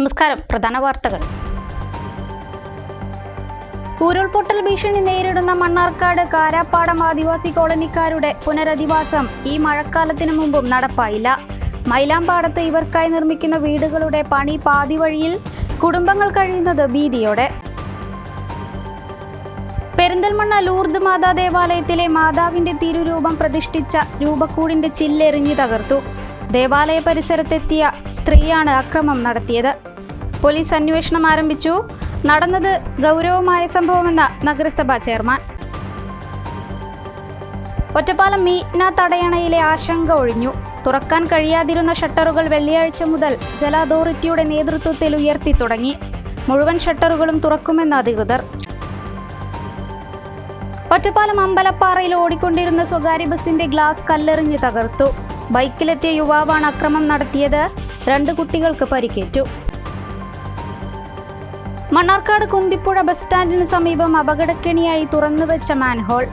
നമസ്കാരം. പ്രധാന വാർത്തകൾ. ഉരുൾപൊട്ടൽ ഭീഷണി നേരിടുന്ന മണ്ണാർക്കാട് കാരാപ്പാടം ആദിവാസി കോളനിക്കാരുടെ പുനരധിവാസം ഈ മഴക്കാലത്തിനു മുമ്പും നടപ്പായില്ല. മൈലാമ്പാടത്ത് ഇവർക്കായി നിർമ്മിക്കുന്ന വീടുകളുടെ പണി പാതി വഴിയിൽ, കുടുംബങ്ങൾ കഴിയുന്നത് ഭീതിയോടെ. പെരിന്തൽമണ്ണ ലൂർദ് മാതാ ദേവാലയത്തിലെ മാതാവിന്റെ തിരുരൂപം പ്രതിഷ്ഠിച്ച രൂപക്കൂടിന്റെ ചില്ലെറിഞ്ഞു തകർത്തു. ദേവാലയ പരിസരത്തെത്തിയ സ്ത്രീയാണ് അക്രമം നടത്തിയത്. പോലീസ് അന്വേഷണം ആരംഭിച്ചു. നടന്നത് ഗൗരവമായ സംഭവമെന്ന നഗരസഭാ ചെയർമാൻ. ഒറ്റപ്പാലം മീന തടയണയിലെ ആശങ്ക ഒഴിഞ്ഞു. തുറക്കാൻ കഴിയാതിരുന്ന ഷട്ടറുകൾ വെള്ളിയാഴ്ച മുതൽ ജല അതോറിറ്റിയുടെ നേതൃത്വത്തിൽ ഉയർത്തി തുടങ്ങി. മുഴുവൻ ഷട്ടറുകളും തുറക്കുമെന്ന് അധികൃതർ. ഒറ്റപ്പാലം അമ്പലപ്പാറയിൽ ഓടിക്കൊണ്ടിരുന്ന സ്വകാര്യ ബസിന്റെ ഗ്ലാസ് കല്ലെറിഞ്ഞ് തകർത്തു. ബൈക്കിലെത്തിയ യുവാവാണ് അക്രമം നടത്തിയത്. 2 കുട്ടികൾക്ക് പരിക്കേറ്റു. മണ്ണാർക്കാട് കുന്തിപ്പുഴ ബസ് സ്റ്റാൻഡിന് സമീപം അപകടക്കെണിയായി തുറന്നുവെച്ച മാൻഹോൾ.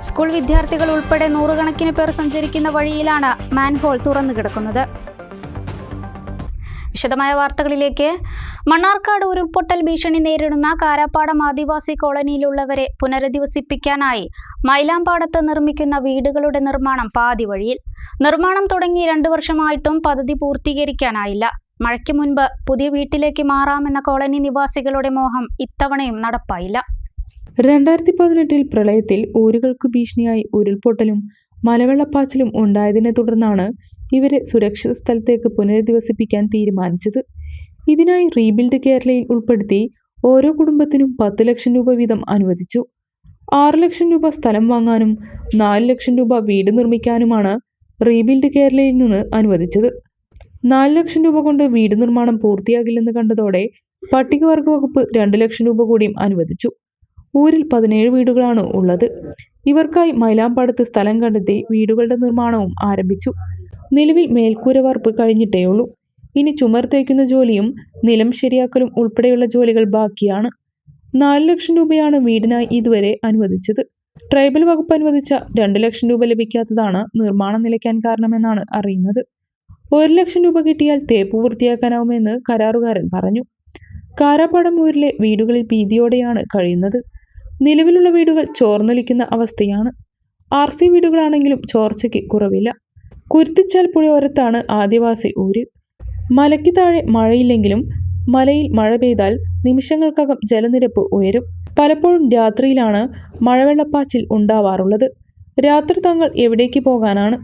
സ്കൂൾ വിദ്യാർത്ഥികൾ ഉൾപ്പെടെ നൂറുകണക്കിന് പേർ സഞ്ചരിക്കുന്ന വഴിയിലാണ് മാൻഹോൾ തുറന്നു കിടക്കുന്നത്. വിശദമായ വാർത്തകളിലേക്ക്. മണ്ണാർക്കാട് ഉരുൾപൊട്ടൽ ഭീഷണി നേരിടുന്ന കാരാപ്പാടം ആദിവാസി കോളനിയിലുള്ളവരെ പുനരധിവസിപ്പിക്കാനായി മൈലാമ്പാടത്ത് നിർമ്മിക്കുന്ന വീടുകളുടെ നിർമ്മാണം പാതി വഴിയിൽ. നിർമ്മാണം തുടങ്ങി 2 വർഷമായിട്ടും പദ്ധതി പൂർത്തീകരിക്കാനായില്ല. മഴയ്ക്ക് മുൻപ് പുതിയ വീട്ടിലേക്ക് മാറാമെന്ന കോളനി നിവാസികളുടെ മോഹം ഇത്തവണയും നടപ്പായില്ല. 2018 പ്രളയത്തിൽ ഊരുകൾക്ക് ഭീഷണിയായി ഉരുൾപൊട്ടലും മലവെള്ളപ്പാച്ചിലും ഉണ്ടായതിനെ തുടർന്നാണ് ഇവരെ സുരക്ഷിത സ്ഥലത്തേക്ക് പുനരധിവസിപ്പിക്കാൻ തീരുമാനിച്ചത്. ഇതിനായി റീബിൽഡ് കേരളയിൽ ഉൾപ്പെടുത്തി ഓരോ കുടുംബത്തിനും 10 ലക്ഷം രൂപ വീതം അനുവദിച്ചു. 6 ലക്ഷം രൂപ സ്ഥലം വാങ്ങാനും 4 ലക്ഷം രൂപ വീട് നിർമ്മിക്കാനുമാണ് റീബിൽഡ് കേരളയിൽ നിന്ന് അനുവദിച്ചത്. 4 ലക്ഷം രൂപ കൊണ്ട് വീട് നിർമ്മാണം പൂർത്തിയാകില്ലെന്ന് കണ്ടതോടെ പട്ടികവർഗ വകുപ്പ് 2 ലക്ഷം രൂപ കൂടിയും അനുവദിച്ചു. ഊരിൽ 17 വീടുകളാണ് ഉള്ളത്. ഇവർക്കായി മൈലാമ്പാടത്ത് സ്ഥലം കണ്ടെത്തി വീടുകളുടെ നിർമ്മാണവും ആരംഭിച്ചു. നിലവിൽ മേൽക്കൂര വാർപ്പ് കഴിഞ്ഞിട്ടേയുള്ളൂ. ഇനി ചുമർ തേക്കുന്ന ജോലിയും നിലം ശരിയാക്കലും ഉൾപ്പെടെയുള്ള ജോലികൾ ബാക്കിയാണ്. 4 ലക്ഷം രൂപയാണ് വീടിനായി ഇതുവരെ അനുവദിച്ചത്. ട്രൈബൽ വകുപ്പ് അനുവദിച്ച 2 ലക്ഷം രൂപ ലഭിക്കാത്തതാണ് നിർമ്മാണം നിലയ്ക്കാൻ കാരണമെന്നാണ് അറിയുന്നത്. 1 ലക്ഷം രൂപ കിട്ടിയാൽ തേപ്പ് പൂർത്തിയാക്കാനാവുമെന്ന് കരാറുകാരൻ പറഞ്ഞു. കാരാപ്പാടം ഊരിലെ വീടുകളിൽ ഭീതിയോടെയാണ് കഴിയുന്നത്. നിലവിലുള്ള വീടുകൾ ചോർന്നൊലിക്കുന്ന അവസ്ഥയാണ്. RC വീടുകളാണെങ്കിലും ചോർച്ചയ്ക്ക് കുറവില്ല. കുരുത്തിച്ചാൽ പുഴയോരത്താണ് ആദിവാസി ഊര്. മലയ്ക്ക് താഴെ മഴയില്ലെങ്കിലും മലയിൽ മഴ പെയ്താൽ നിമിഷങ്ങൾക്കകം ജലനിരപ്പ് ഉയരും. പലപ്പോഴും രാത്രിയിലാണ് മഴവെള്ളപ്പാച്ചിൽ ഉണ്ടാവാറുള്ളത്. രാത്രി തങ്ങൾ എവിടേക്ക് പോകാനാണ്?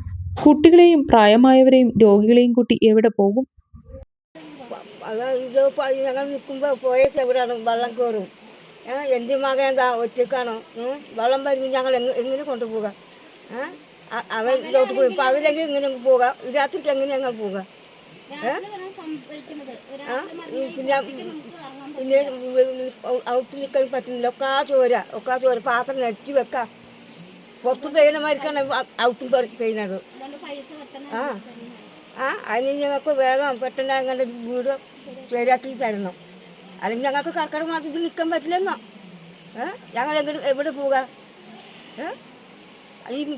കുട്ടികളെയും പ്രായമായവരെയും രോഗികളെയും കൂട്ടി എവിടെ പോകും? ഞങ്ങൾ നിൽക്കുമ്പോൾ പോയേക്ക് എവിടെയാണ് വെള്ളം കയറും. എൻ്റെ മകൻ എന്താ ഒറ്റക്കാണോ? വെള്ളം വരുമ്പോൾ ഞങ്ങൾ എങ്ങനെ കൊണ്ടുപോകാം? അവൻ ഇതോട്ട് പോയി പകലെങ്കിൽ എങ്ങനെ പോകാം? രാത്രിക്ക് എങ്ങനെ ഞങ്ങൾ പോകാം? പിന്നെ ഔട്ട് നിൽക്കാൻ പറ്റുന്നില്ല. ഒക്കെ ചോര പാത്രം നെറ്റി വെക്കാം. പുറത്ത് പെയ്യണമാർക്കാണ് ഔട്ടും പെയ്യുന്നത്. അതിന് ഞങ്ങൾക്ക് വേഗം പെട്ടെന്ന് ഞങ്ങളുടെ വീട് ശരിയാക്കി തരണം. അല്ലെങ്കിൽ ഞങ്ങൾക്ക് കർക്കട മാസത്തിൽ നിൽക്കാൻ പറ്റില്ലെന്നോ? ഞങ്ങൾ എവിടെ പോകാം?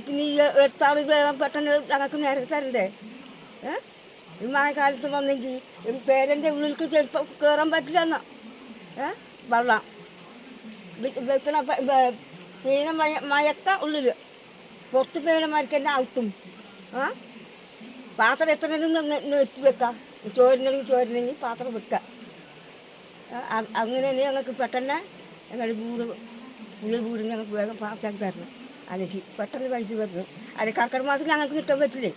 പിന്നെ ഈ എടുത്താൾ വേഗം പെട്ടെന്ന് ഞങ്ങൾക്ക് നേരെ തരണ്ടേ? ഈ മഴക്കാലത്ത് വന്നെങ്കിൽ പേരൻ്റെ ഉള്ളിലേക്ക് ചിലപ്പോൾ കയറാൻ പറ്റില്ലെന്നോ? വെള്ളം വെക്കണ പിന്നെ മഴക്ക ഉള്ളിൽ പുറത്ത് പേരന്മാർക്ക് തന്നെ ഔട്ടും. പാത്രം എത്ര നിർത്തി വെക്കാം. ചോരനെങ്കിൽ പാത്രം വെക്കാം. അങ്ങനെ ഞങ്ങൾക്ക് പെട്ടെന്ന് ഞങ്ങളുടെ പുതിയ വീട് ഞങ്ങൾക്ക് വേഗം പാസ്സാക്കി തരണം. അല്ലെങ്കിൽ പെട്ടെന്ന് പൈസ വരുന്നു. അല്ലെങ്കിൽ കർക്കിടക മാസത്തിൽ ഞങ്ങൾക്ക് നിൽക്കാൻ പറ്റില്ലേ?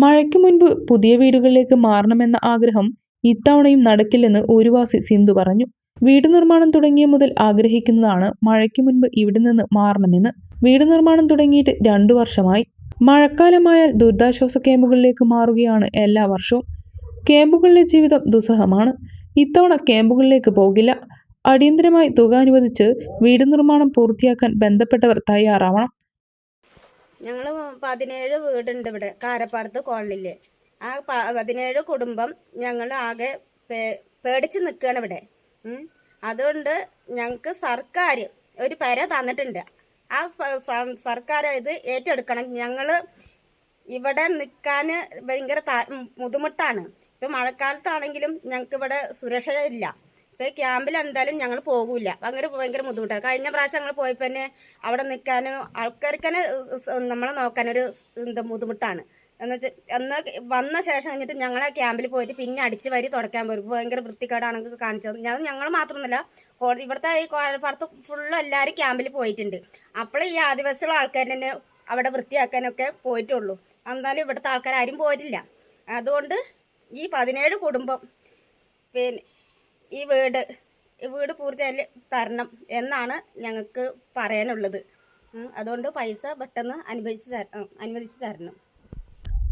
മഴയ്ക്ക് മുൻപ് പുതിയ വീടുകളിലേക്ക് മാറണമെന്ന ആഗ്രഹം ഇത്തവണയും നടക്കില്ലെന്ന് ഊരുവാസി സിന്ധു പറഞ്ഞു. വീട് നിർമ്മാണം തുടങ്ങിയ മുതൽ ആഗ്രഹിക്കുന്നതാണ് മഴയ്ക്ക് മുൻപ് ഇവിടെ നിന്ന് മാറണമെന്ന്. വീട് നിർമ്മാണം തുടങ്ങിയിട്ട് 2 വർഷമായി. മഴക്കാലമായാൽ ദുരിതാശ്വാസ ക്യാമ്പുകളിലേക്ക് മാറുകയാണ് എല്ലാ വർഷവും. ക്യാമ്പുകളിലെ ജീവിതം ദുസ്സഹമാണ്. ഇത്തവണ ക്യാമ്പുകളിലേക്ക് പോകില്ല. അടിയന്തരമായി തുക അനുവദിച്ച് വീട് നിർമ്മാണം പൂർത്തിയാക്കാൻ ബന്ധപ്പെട്ടവർ തയ്യാറാവണം. ഞങ്ങൾ 17 വീടുണ്ട് ഇവിടെ കാരപ്പാടത്ത് കോളനിയിൽ. ആ 17 കുടുംബം ഞങ്ങൾ ആകെ പേടിച്ച് നിൽക്കുകയാണ് ഇവിടെ. അതുകൊണ്ട് ഞങ്ങൾക്ക് സർക്കാർ ഒരു പെര തന്നിട്ടുണ്ട്. ആ സർക്കാർ ഇത് ഏറ്റെടുക്കണം. ഞങ്ങൾ ഇവിടെ നിൽക്കാൻ ഭയങ്കര ബുദ്ധിമുട്ടാണ്. ഇപ്പോൾ മഴക്കാലത്താണെങ്കിലും ഞങ്ങൾക്ക് ഇവിടെ സുരക്ഷയില്ല. ഇപ്പോൾ ക്യാമ്പിൽ എന്തായാലും ഞങ്ങൾ പോകില്ല. ഭയങ്കര ബുദ്ധിമുട്ടാണ്. കഴിഞ്ഞ പ്രാവശ്യം ഞങ്ങൾ പോയപ്പോൾ തന്നെ അവിടെ നിൽക്കാനും ആൾക്കാർക്ക് തന്നെ നമ്മളെ നോക്കാനൊരു ബുദ്ധിമുട്ടാണ്. എന്നുവെച്ചാൽ അന്ന് വന്ന ശേഷം കഴിഞ്ഞിട്ട് ഞങ്ങളെ ക്യാമ്പിൽ പോയിട്ട് പിന്നെ അടിച്ച് വരി തുടയ്ക്കാൻ പോയി ഭയങ്കര വൃത്തിക്കേടാണെങ്കിൽ കാണിച്ചത്. ഞങ്ങൾ മാത്രമൊന്നുമല്ല, ഇവിടുത്തെ ഈ കോലപ്പുറത്ത് ഫുള്ള് എല്ലാവരും ക്യാമ്പിൽ പോയിട്ടുണ്ട്. അപ്പോൾ ഈ ആദിവാസികളുടെ ആൾക്കാർ തന്നെ അവിടെ വൃത്തിയാക്കാനൊക്കെ പോയിട്ടുള്ളൂ. എന്നാലും ഇവിടുത്തെ ആൾക്കാർ ആരും പോയിട്ടില്ല. അതുകൊണ്ട് ഈ 17 കുടുംബം പിന്നെ ഈ വീട് പൂർത്തിയായി തരണം എന്നാണ് ഞങ്ങൾക്ക് പറയാനുള്ളത്. അതുകൊണ്ട് പൈസ പെട്ടെന്ന് അനുവദിച്ച് തരണം.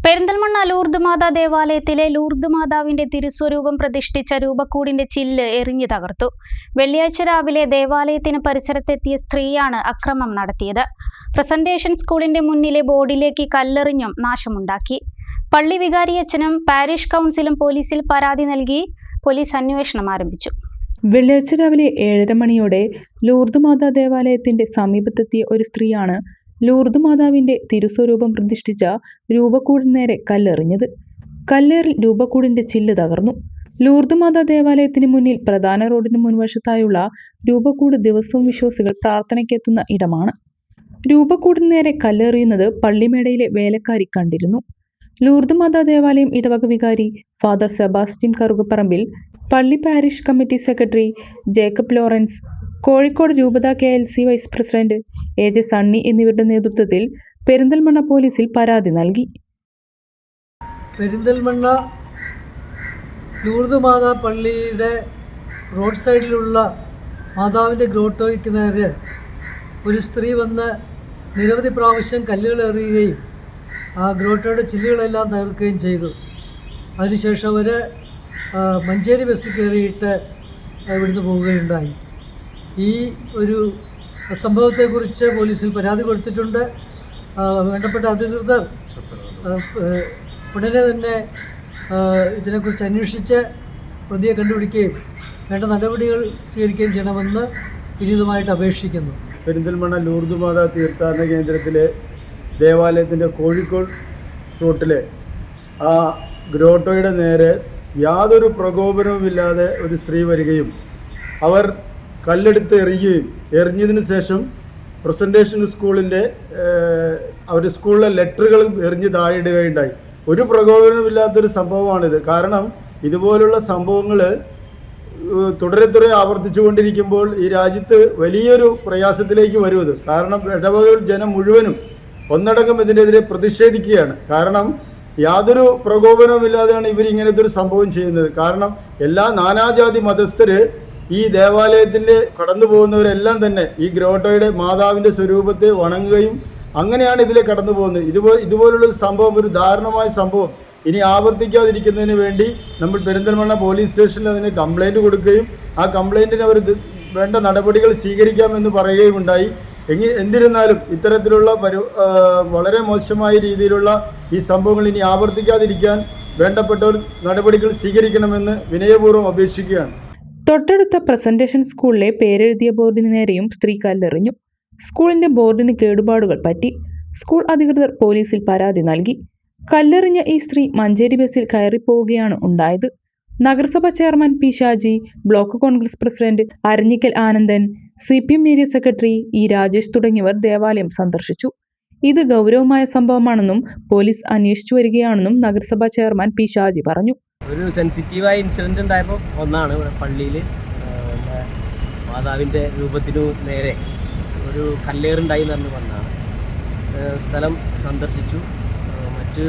പെരിന്തൽമണ്ണ ലൂർദ് മാതാ ദേവാലയത്തിലെ ലൂർദ് മാതാവിന്റെ തിരുസ്വരൂപം പ്രതിഷ്ഠിച്ച രൂപക്കൂടിന്റെ ചില്ല് എറിഞ്ഞു തകർത്തു. വെള്ളിയാഴ്ച രാവിലെ ദേവാലയത്തിന് പരിസരത്തെത്തിയ സ്ത്രീയാണ് അക്രമം നടത്തിയത്. പ്രസന്റേഷൻ സ്കൂളിന്റെ മുന്നിലെ ബോർഡിലേക്ക് കല്ലെറിഞ്ഞും നാശമുണ്ടാക്കി. പള്ളി വികാരിയച്ഛനും പാരിഷ് കൗൺസിലും പോലീസിൽ പരാതി നൽകി. പോലീസ് അന്വേഷണം ആരംഭിച്ചു. വെള്ളിയാഴ്ച രാവിലെ 7:30 മണിയോടെ ലൂർദ് മാതാ ദേവാലയത്തിന്റെ സമീപത്തെത്തിയ ഒരു സ്ത്രീയാണ് ലൂർദ് മാതാവിന്റെ തിരുസ്വരൂപം പ്രതിഷ്ഠിച്ച രൂപക്കൂടിന് നേരെ കല്ലെറിഞ്ഞത്. കല്ലേറിൽ രൂപക്കൂടിന്റെ ചില്ല് തകർന്നു. ലൂർദ് മാതാ ദേവാലയത്തിന് മുന്നിൽ പ്രധാന റോഡിന് മുൻവശത്തായുള്ള രൂപക്കൂട് ദിവസവും വിശ്വാസികൾ പ്രാർത്ഥനയ്ക്കെത്തുന്ന ഇടമാണ്. രൂപക്കൂടിന് നേരെ കല്ലെറിയുന്നത് പള്ളിമേടയിലെ വേലക്കാരി കണ്ടിരുന്നു. ലൂർദ് മാതാ ദേവാലയം ഇടവക വികാരി ഫാദർ സെബാസ്റ്റ്യൻ കറുകപ്പറമ്പിൽ, പള്ളി parish committee secretary Jacob Lawrence, Kozhikode രൂപത KLC vice president AJ Sunny എന്നിവരുടെ നേതൃത്വത്തിൽ പെരിന്തൽമണ്ണ പോലീസിൽ പരാതി നൽകി. പെരിന്തൽമണ്ണ ലൂർദ് മാതാ പള്ളിയുടെ റോഡ് സൈഡിലുള്ള മാതാവിൻ്റെ ഗ്രോട്ടോയ്ക്ക് നേരെ ഒരു സ്ത്രീ വന്ന് നിരവധി പ്രാവശ്യം കല്ലുകൾ എറിയുകയും ആ ഗ്രോട്ടോയുടെ ചില്ലുകളെല്ലാം തകർക്കുകയും ചെയ്തു. അതിനുശേഷം അവർ മഞ്ചേരി ബസ് കയറിയിട്ട് ഇവിടുന്ന് പോവുകയുണ്ടായി. ഈ ഒരു സംഭവത്തെക്കുറിച്ച് പോലീസിൽ പരാതി കൊടുത്തിട്ടുണ്ട്. വേണ്ടപ്പെട്ട അധികൃതർ ഉടനെ തന്നെ ഇതിനെക്കുറിച്ച് അന്വേഷിച്ച് പ്രതിയെ കണ്ടുപിടിക്കുകയും വേണ്ട നടപടികൾ സ്വീകരിക്കുകയും ചെയ്യണമെന്ന് വിനീതമായിട്ട് അപേക്ഷിക്കുന്നു. പെരിന്തൽമണ്ണ ലൂർദ് മാതാ തീർത്ഥാടന കേന്ദ്രത്തിലെ ദേവാലയത്തിൻ്റെ കോഴിക്കോട് റൂട്ടിലെ ആ ഗ്രോട്ടോയുടെ നേരെ യാതൊരു പ്രകോപനവുമില്ലാതെ ഒരു സ്ത്രീ വരികയും അവർ കല്ലെടുത്ത് എറിഞ്ഞതിന് ശേഷം പ്രസൻറ്റേഷൻ സ്കൂളിൻ്റെ അവരുടെ സ്കൂളിലെ ലെറ്ററുകൾ എറിഞ്ഞ് താഴെയിടുകയുണ്ടായി. ഒരു പ്രകോപനമില്ലാത്തൊരു സംഭവമാണിത്. കാരണം ഇതുപോലുള്ള സംഭവങ്ങൾ തുടരെ ആവർത്തിച്ചു കൊണ്ടിരിക്കുമ്പോൾ ഈ രാജ്യത്ത് വലിയൊരു പ്രയാസത്തിലേക്ക് വരുന്നത്. കാരണം ഇടവക ജനം മുഴുവനും ഒന്നടങ്കം ഇതിനെതിരെ പ്രതിഷേധിക്കുകയാണ്. കാരണം യാതൊരു പ്രകോപനവുമില്ലാതെയാണ് ഇവരിങ്ങനത്തെ ഒരു സംഭവം ചെയ്യുന്നത്. കാരണം എല്ലാ നാനാജാതി മതസ്ഥർ ഈ ദേവാലയത്തിൻ്റെ കടന്നു പോകുന്നവരെല്ലാം തന്നെ ഈ ഗ്രോട്ടോയുടെ മാതാവിൻ്റെ സ്വരൂപത്തെ വണങ്ങുകയും അങ്ങനെയാണ് ഇതിലെ കടന്നു പോകുന്നത്. ഇതുപോലുള്ള സംഭവം ഒരു ദാരുണമായ സംഭവം ഇനി ആവർത്തിക്കാതിരിക്കുന്നതിന് വേണ്ടി നമ്മൾ പെരിന്തൽമണ്ണ പോലീസ് സ്റ്റേഷനിൽ അതിന് കംപ്ലൈൻറ്റ് കൊടുക്കുകയും ആ കംപ്ലൈൻറ്റിന് അവർ വേണ്ട നടപടികൾ സ്വീകരിക്കാമെന്ന് പറയുകയും ഉണ്ടായി. എന്നിരുന്നാലും ഇത്തരത്തിലുള്ള വളരെ മോശമായ രീതിയിലുള്ള ഈ സംഭവങ്ങൾ ഇനി ആവർത്തിക്കാതിരിക്കാൻ വേണ്ടപ്പെട്ട നടപടികൾ സ്വീകരിക്കണമെന്ന് വിനയപൂർവ്വം അപേക്ഷിക്കുകയാണ്. തൊട്ടടുത്ത പ്രസന്റേഷൻ സ്കൂളിലെ പേരെഴുതിയ ബോർഡിന് നേരെയും സ്ത്രീ കല്ലെറിഞ്ഞു. സ്കൂളിന്റെ ബോർഡിന് കേടുപാടുകൾ പറ്റി. സ്കൂൾ അധികൃതർ പോലീസിൽ പരാതി നൽകി. കല്ലെറിഞ്ഞ ഈ സ്ത്രീ മഞ്ചേരി ബസ്സിൽ കയറിപ്പോവുകയാണ് ഉണ്ടായത്. നഗരസഭാ chairman P. Shaji, block Congress president Aranjikkal Anandan, CPM area secretary E. Rajesh തുടങ്ങിയവർ ദേവാലയം സന്ദർശിച്ചു. ഇത് ഗൗരവമായ സംഭവമാണെന്നും പോലീസ് അന്വേഷിച്ചു വരികയാണെന്നും നഗരസഭാ ചെയർമാൻ P. ഷാജി പറഞ്ഞു. ഒരു സെൻസിറ്റീവായ ഇൻസിഡൻറ്റ് ഉണ്ടായപ്പോൾ ഒന്നാണ് ഇവിടെ പള്ളിയിൽ മാതാവിൻ്റെ രൂപത്തിനു നേരെ ഒരു കല്ലേറുണ്ടായി എന്ന് പറഞ്ഞാണ്. സ്ഥലം സന്ദർശിച്ചു. മറ്റ്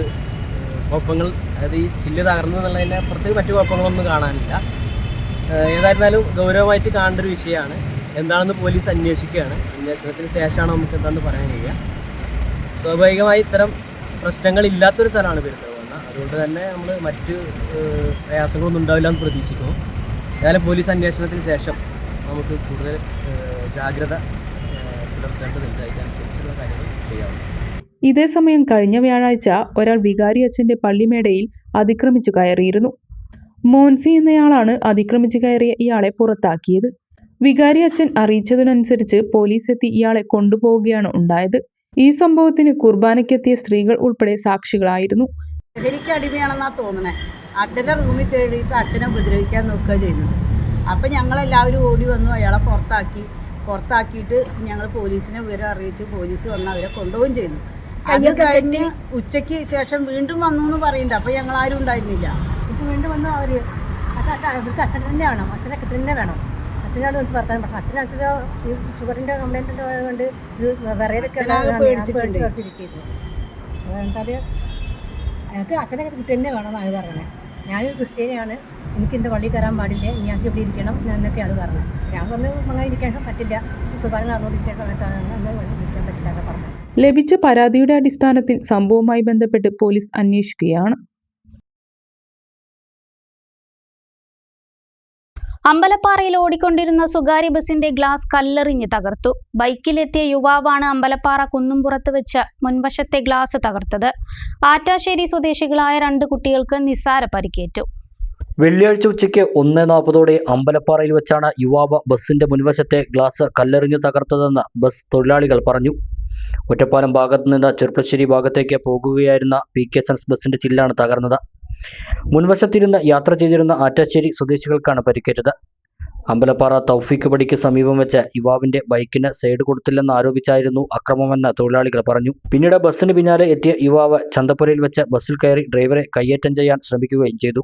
കുഴപ്പങ്ങൾ, അതായത് ഈ ചില്ല് തകർന്നു എന്നുള്ളതിൻ്റെ അപ്പുറത്ത് മറ്റു കുഴപ്പങ്ങളൊന്നും കാണാനില്ല. ഏതായിരുന്നാലും ഗൗരവമായിട്ട് കാണേണ്ട ഒരു വിഷയമാണ്. എന്താണെന്ന് പോലീസ് അന്വേഷിക്കുകയാണ്. അന്വേഷണത്തിന് ശേഷമാണ് നമുക്ക് എന്താണെന്ന് പറയാൻ കഴിയുക. സ്വാഭാവികമായി ഇത്തരം പ്രശ്നങ്ങളില്ലാത്തൊരു സ്ഥലമാണ് പെരിന്തൽമണ്ണ. അതുകൊണ്ട് തന്നെ നമ്മൾ മറ്റ് പ്രയാസങ്ങളൊന്നും ഉണ്ടാവില്ല എന്ന് പ്രതീക്ഷിക്കുന്നു. ഏതായാലും പോലീസ് അന്വേഷണത്തിന് ശേഷം നമുക്ക് കൂടുതൽ ജാഗ്രത പുലർത്തേണ്ടതുണ്ട്. അതിനനുസരിച്ചുള്ള കാര്യങ്ങൾ ചെയ്യാവുന്നു. ഇതേസമയം കഴിഞ്ഞ വ്യാഴാഴ്ച ഒരാൾ വികാരി അച്ഛൻ്റെ പള്ളിമേടയിൽ അതിക്രമിച്ചു കയറിയിരുന്നു. മോൻസി എന്നയാളാണ് അതിക്രമിച്ചു കയറിയ ഇയാളെ പുറത്താക്കിയത്. വികാരി അച്ഛൻ അറിയിച്ചതിനനുസരിച്ച് പോലീസ് എത്തി ഇയാളെ കൊണ്ടുപോവുകയാണ് ഉണ്ടായത്. ഈ സംഭവത്തിന് കുർബാനയ്ക്കെത്തിയ സ്ത്രീകൾ ഉൾപ്പെടെ സാക്ഷികളായിരുന്നു. ലഹരിക്ക് അടിമയാണെന്നാ തോന്നണേ. അച്ഛൻ്റെ റൂമിൽ കയറിയിട്ട് അച്ഛനെ ഉപദ്രവിക്കാൻ നോക്കുക ചെയ്തത്. അപ്പം ഞങ്ങളെല്ലാവരും ഓടി വന്നു, അയാളെ പുറത്താക്കിയിട്ട് ഞങ്ങൾ പോലീസിനെ വിവരം അറിയിച്ചു. പോലീസ് വന്ന് അവരെ കൊണ്ടുപോവുകയും ചെയ്തു. അത് കഴിഞ്ഞ് ഉച്ചയ്ക്ക് ശേഷം വീണ്ടും വന്നു എന്ന് പറയുന്നുണ്ട്. അപ്പം ഞങ്ങളാരും ഉണ്ടായിരുന്നില്ല. പക്ഷെ വീണ്ടും വന്നു അവർ ഇവിടുത്തെ അച്ഛൻ തന്നെ വേണം, അച്ഛനെ തന്നെ വേണം, അച്ഛനോട് എനിക്ക് വർത്താനം. പക്ഷെ അച്ഛനോ ഈ ഷുഗറിൻ്റെ കംപ്ലൈൻറ്റ് കൊണ്ട് വിറയിലൊക്കെ പേടിച്ചിരിക്കുന്നു. എന്തായാലും എനിക്ക് അച്ഛനെ കിട്ടി തന്നെ വേണമെന്നാണ് പറയുന്നത്. ഞാനൊരു ക്രിസ്ത്യാനിയാണ്, എനിക്ക് എൻ്റെ പള്ളിയിൽ കയറാൻ പാടില്ല, ഞങ്ങൾക്ക് ഇവിടെ ഇരിക്കണം എന്നൊക്കെയാണ് പറഞ്ഞത്. ഞാൻ പറഞ്ഞു അങ്ങനെ ഇരിക്കാൻ പറ്റില്ല, ഇപ്പോൾ പറഞ്ഞ് അറിഞ്ഞോണ്ടിരിക്കുന്ന സമയത്താണ് ഇരിക്കാൻ പറ്റില്ല എന്നൊക്കെ പറഞ്ഞത്. ലഭിച്ച പരാതിയുടെ അടിസ്ഥാനത്തിൽ സംഭവവുമായി ബന്ധപ്പെട്ട് പോലീസ് അന്വേഷിക്കുകയാണ്. അമ്പലപ്പാറയിൽ ഓടിക്കൊണ്ടിരുന്ന സ്വകാര്യ ബസിന്റെ ഗ്ലാസ് കല്ലെറിഞ്ഞ് തകർത്തു. ബൈക്കിലെത്തിയ യുവാവാണ് അമ്പലപ്പാറ കുന്നുംപുറത്ത് വെച്ച് മുൻവശത്തെ ഗ്ലാസ് തകർത്തത്. ആറ്റാശ്ശേരി സ്വദേശികളായ 2 കുട്ടികൾക്ക് നിസ്സാര പരിക്കേറ്റു. വെള്ളിയാഴ്ച ഉച്ചയ്ക്ക് 1:40 അമ്പലപ്പാറയിൽ വെച്ചാണ് യുവാവ് ബസിന്റെ മുൻവശത്തെ ഗ്ലാസ് കല്ലെറിഞ്ഞ് തകർത്തതെന്ന് ബസ് തൊഴിലാളികൾ പറഞ്ഞു. ഒറ്റപ്പാലം ഭാഗത്തു നിന്ന് ചെർപ്പശ്ശേരി ഭാഗത്തേക്ക് പോകുകയായിരുന്ന PK സൺസ് ബസിന്റെ ചില്ലാണ് തകർന്നത്. മുൻവശത്തിരുന്ന് യാത്ര ചെയ്തിരുന്ന ആറ്റാശ്ശേരി സ്വദേശികൾക്കാണ് പരിക്കേറ്റത്. അമ്പലപ്പാറ തൗഫീഖ് പടിക്ക് സമീപം വെച്ച് യുവാവിന്റെ ബൈക്കിന് സൈഡ് കൊടുത്തില്ലെന്ന് ആരോപിച്ചായിരുന്നു അക്രമമെന്ന് തൊഴിലാളികൾ പറഞ്ഞു. പിന്നീട് ബസ്സിന് പിന്നാലെ എത്തിയ യുവാവ് ചന്തപ്പുരയിൽ വെച്ച് ബസ്സിൽ കയറി ഡ്രൈവറെ കയ്യേറ്റം ചെയ്യാൻ ശ്രമിക്കുകയും ചെയ്തു.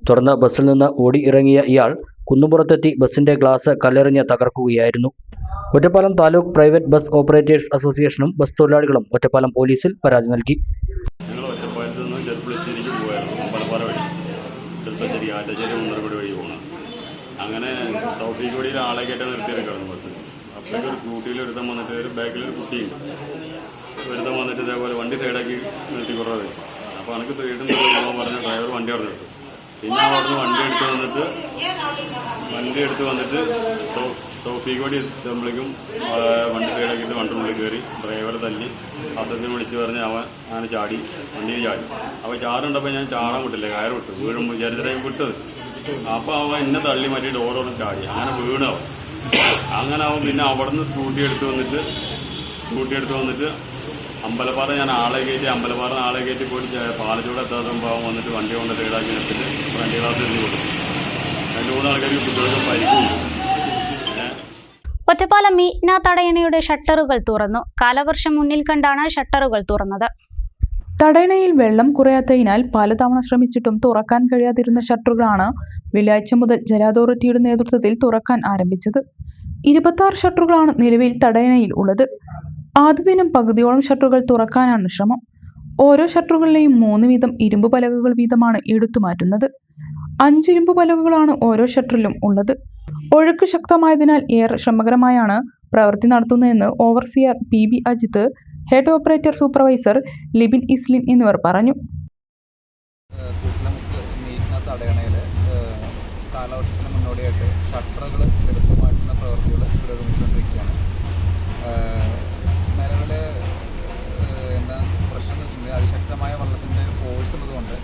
തുടർന്ന് ബസ്സിൽ നിന്ന് ഓടി ഇറങ്ങിയ ഇയാൾ കുന്നുംപുറത്തെത്തി ബസ്സിന്റെ ഗ്ലാസ് കല്ലെറിഞ്ഞ് തകർക്കുകയായിരുന്നു. Ottapalam taluk private bus operators അസോസിയേഷനും ബസ് തൊഴിലാളികളും ഒറ്റപ്പാലം പോലീസിൽ പരാതി നൽകി. ചെറുപ്പശ്ശേരി ആറ്റാശ്ശേരി മുന്നറപ്പടി വഴി പോകണം. അങ്ങനെ തൗഫീഖ് വഴിയിൽ ആളെ കയറ്റാൻ നിർത്തിയെടുക്കണം ബസ്. അപ്പോഴേക്കും ഒരു സ്കൂട്ടിയിൽ ഒരുത്തം വന്നിട്ട് ഒരു ബാക്കിലൊരു കുട്ടിയുണ്ട്. ഒരുത്തം വന്നിട്ട് ഇതേപോലെ വണ്ടി സൈഡാക്കി നിർത്തി കുറേ വെച്ചു. അപ്പോൾ എനിക്ക് സൈഡിൽ പറഞ്ഞ ഡ്രൈവർ വണ്ടി അവിടെ നിർത്തും. പിന്നെ അവിടുന്ന് വണ്ടി എടുത്ത് വന്നിട്ട് തൗഫീഖ് വഴി എത്തുമ്പോഴേക്കും വണ്ടി സൈഡാക്കിയിട്ട് വണ്ടിനുള്ളിൽ കയറി ഡ്രൈവറെ തല്ലി അസത്തിന് വിളിച്ച് പറഞ്ഞ് അങ്ങനെ ചാടി, വണ്ടിയിൽ ചാടി. അപ്പോൾ ചാടുണ്ടപ്പോൾ ഞാൻ ചാടാൻ വിട്ടില്ല, കയറ് വിട്ടു. വീഴും വിചാരിച്ചിട്ടായി വിട്ടത്. അപ്പോൾ അവൻ എന്നെ തള്ളി മാറ്റി ഡോറോടും ചാടി, അങ്ങനെ വീണാവും. അങ്ങനെ അവൻ പിന്നെ അവിടെ നിന്ന് സ്കൂട്ടി എടുത്ത് വന്നിട്ട് അമ്പലപ്പാറ ഞാൻ ആളെ കയറ്റി പോയിട്ട് പാലച്ചൂട് എത്താത്തുമ്പോൾ അവൻ വന്നിട്ട് വണ്ടി കൊണ്ട് സൈഡാക്കി എടുത്തിട്ട് ഫ്രണ്ട് ക്ലാസ് എത്തി കൊടുത്തു. 2-3 ആൾക്കാർക്ക് കുട്ടികൾക്ക് പരിക്കുണ്ട്. ഒറ്റപ്പാലം മീന തടയണയുടെ ഷട്ടറുകൾ തുറന്നു. കാലവർഷം മുന്നിൽ കണ്ടാണ് ഷട്ടറുകൾ തുറന്നത്. തടയണയിൽ വെള്ളം കുറയാത്തതിനാൽ പലതവണ ശ്രമിച്ചിട്ടും തുറക്കാൻ കഴിയാതിരുന്ന ഷട്ടറുകളാണ് വെള്ളിയാഴ്ച മുതൽ ജല അതോറിറ്റിയുടെ നേതൃത്വത്തിൽ തുറക്കാൻ ആരംഭിച്ചത്. 26 ഷട്ടറുകളാണ് നിലവിൽ തടയണയിൽ ഉള്ളത്. ആദ്യ ദിനം പകുതിയോളം ഷട്ടറുകൾ തുറക്കാനാണ് ശ്രമം. ഓരോ ഷട്ടറുകളിലെയും 3 വീതം ഇരുമ്പ് പലകകൾ വീതമാണ് എടുത്തു മാറ്റുന്നത്. 5 ഇരുമ്പ് പലകകളാണ് ഓരോ ഷട്ടറിലും ഉള്ളത്. ഒഴുക്ക് ശക്തമായതിനാൽ ഏറെ ശ്രമകരമായാണ് പ്രവൃത്തി നടത്തുന്നതെന്ന് overseer PB Ajith, head operator supervisor Libin Islin എന്നിവർ പറഞ്ഞു. തടയണയിൽ കാലവർഷത്തിന് മുന്നോടിയായിട്ട് ഷട്ടറുകൾ എടുത്തു മാറ്റുന്ന പ്രവൃത്തികൾ പുരോഗമിച്ചുകൊണ്ടിരിക്കുകയാണ്. നിലവിൽ എന്താ പ്രശ്നം എന്ന് വെച്ചിട്ടുണ്ടെങ്കിൽ അതിശക്തമായ വെള്ളത്തിൻ്റെ ഫോഴ്സ് ഉള്ളതുകൊണ്ട്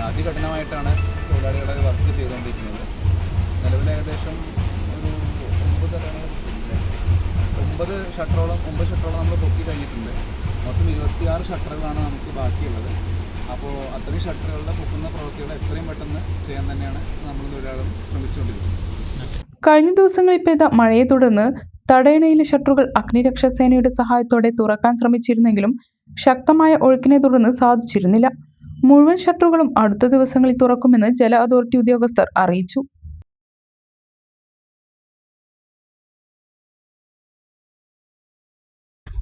അതികഠിനമായിട്ടാണ് തൊഴിലാളികളെ വർക്ക് ചെയ്തുകൊണ്ടിരിക്കുന്നത്. നിലവിൽ ഏകദേശം ഒരു 9 ഷട്ടറോളം നമ്മൾ പൊക്കി കഴിഞ്ഞിട്ടുണ്ട്. മൊത്തം 26 ഷട്ടറുകളാണ് നമുക്ക് ബാക്കിയുള്ളത്. അപ്പോൾ അത്രയും ഷട്ടറുകളുടെ പൊക്കുന്ന പ്രവൃത്തികൾ എത്രയും പെട്ടെന്ന് ചെയ്യാൻ തന്നെയാണ് നമ്മൾ തൊഴിലാളികൾ ശ്രമിച്ചുകൊണ്ടിരിക്കുന്നത്. കഴിഞ്ഞ ദിവസങ്ങളിൽ പെയ്ത മഴയെ തുടർന്ന് തടയണയിലെ ഷട്ടറുകൾ അഗ്നിരക്ഷാസേനയുടെ സഹായത്തോടെ തുറക്കാൻ ശ്രമിച്ചിരുന്നെങ്കിലും ശക്തമായ ഒഴുക്കിനെ തുടർന്ന് സാധിച്ചിരുന്നില്ല. മുഴുവൻ ഷട്ടറുകളും അടുത്ത ദിവസങ്ങളിൽ തുറക്കുമെന്ന് ജല അതോറിറ്റി ഉദ്യോഗസ്ഥർ അറിയിച്ചു.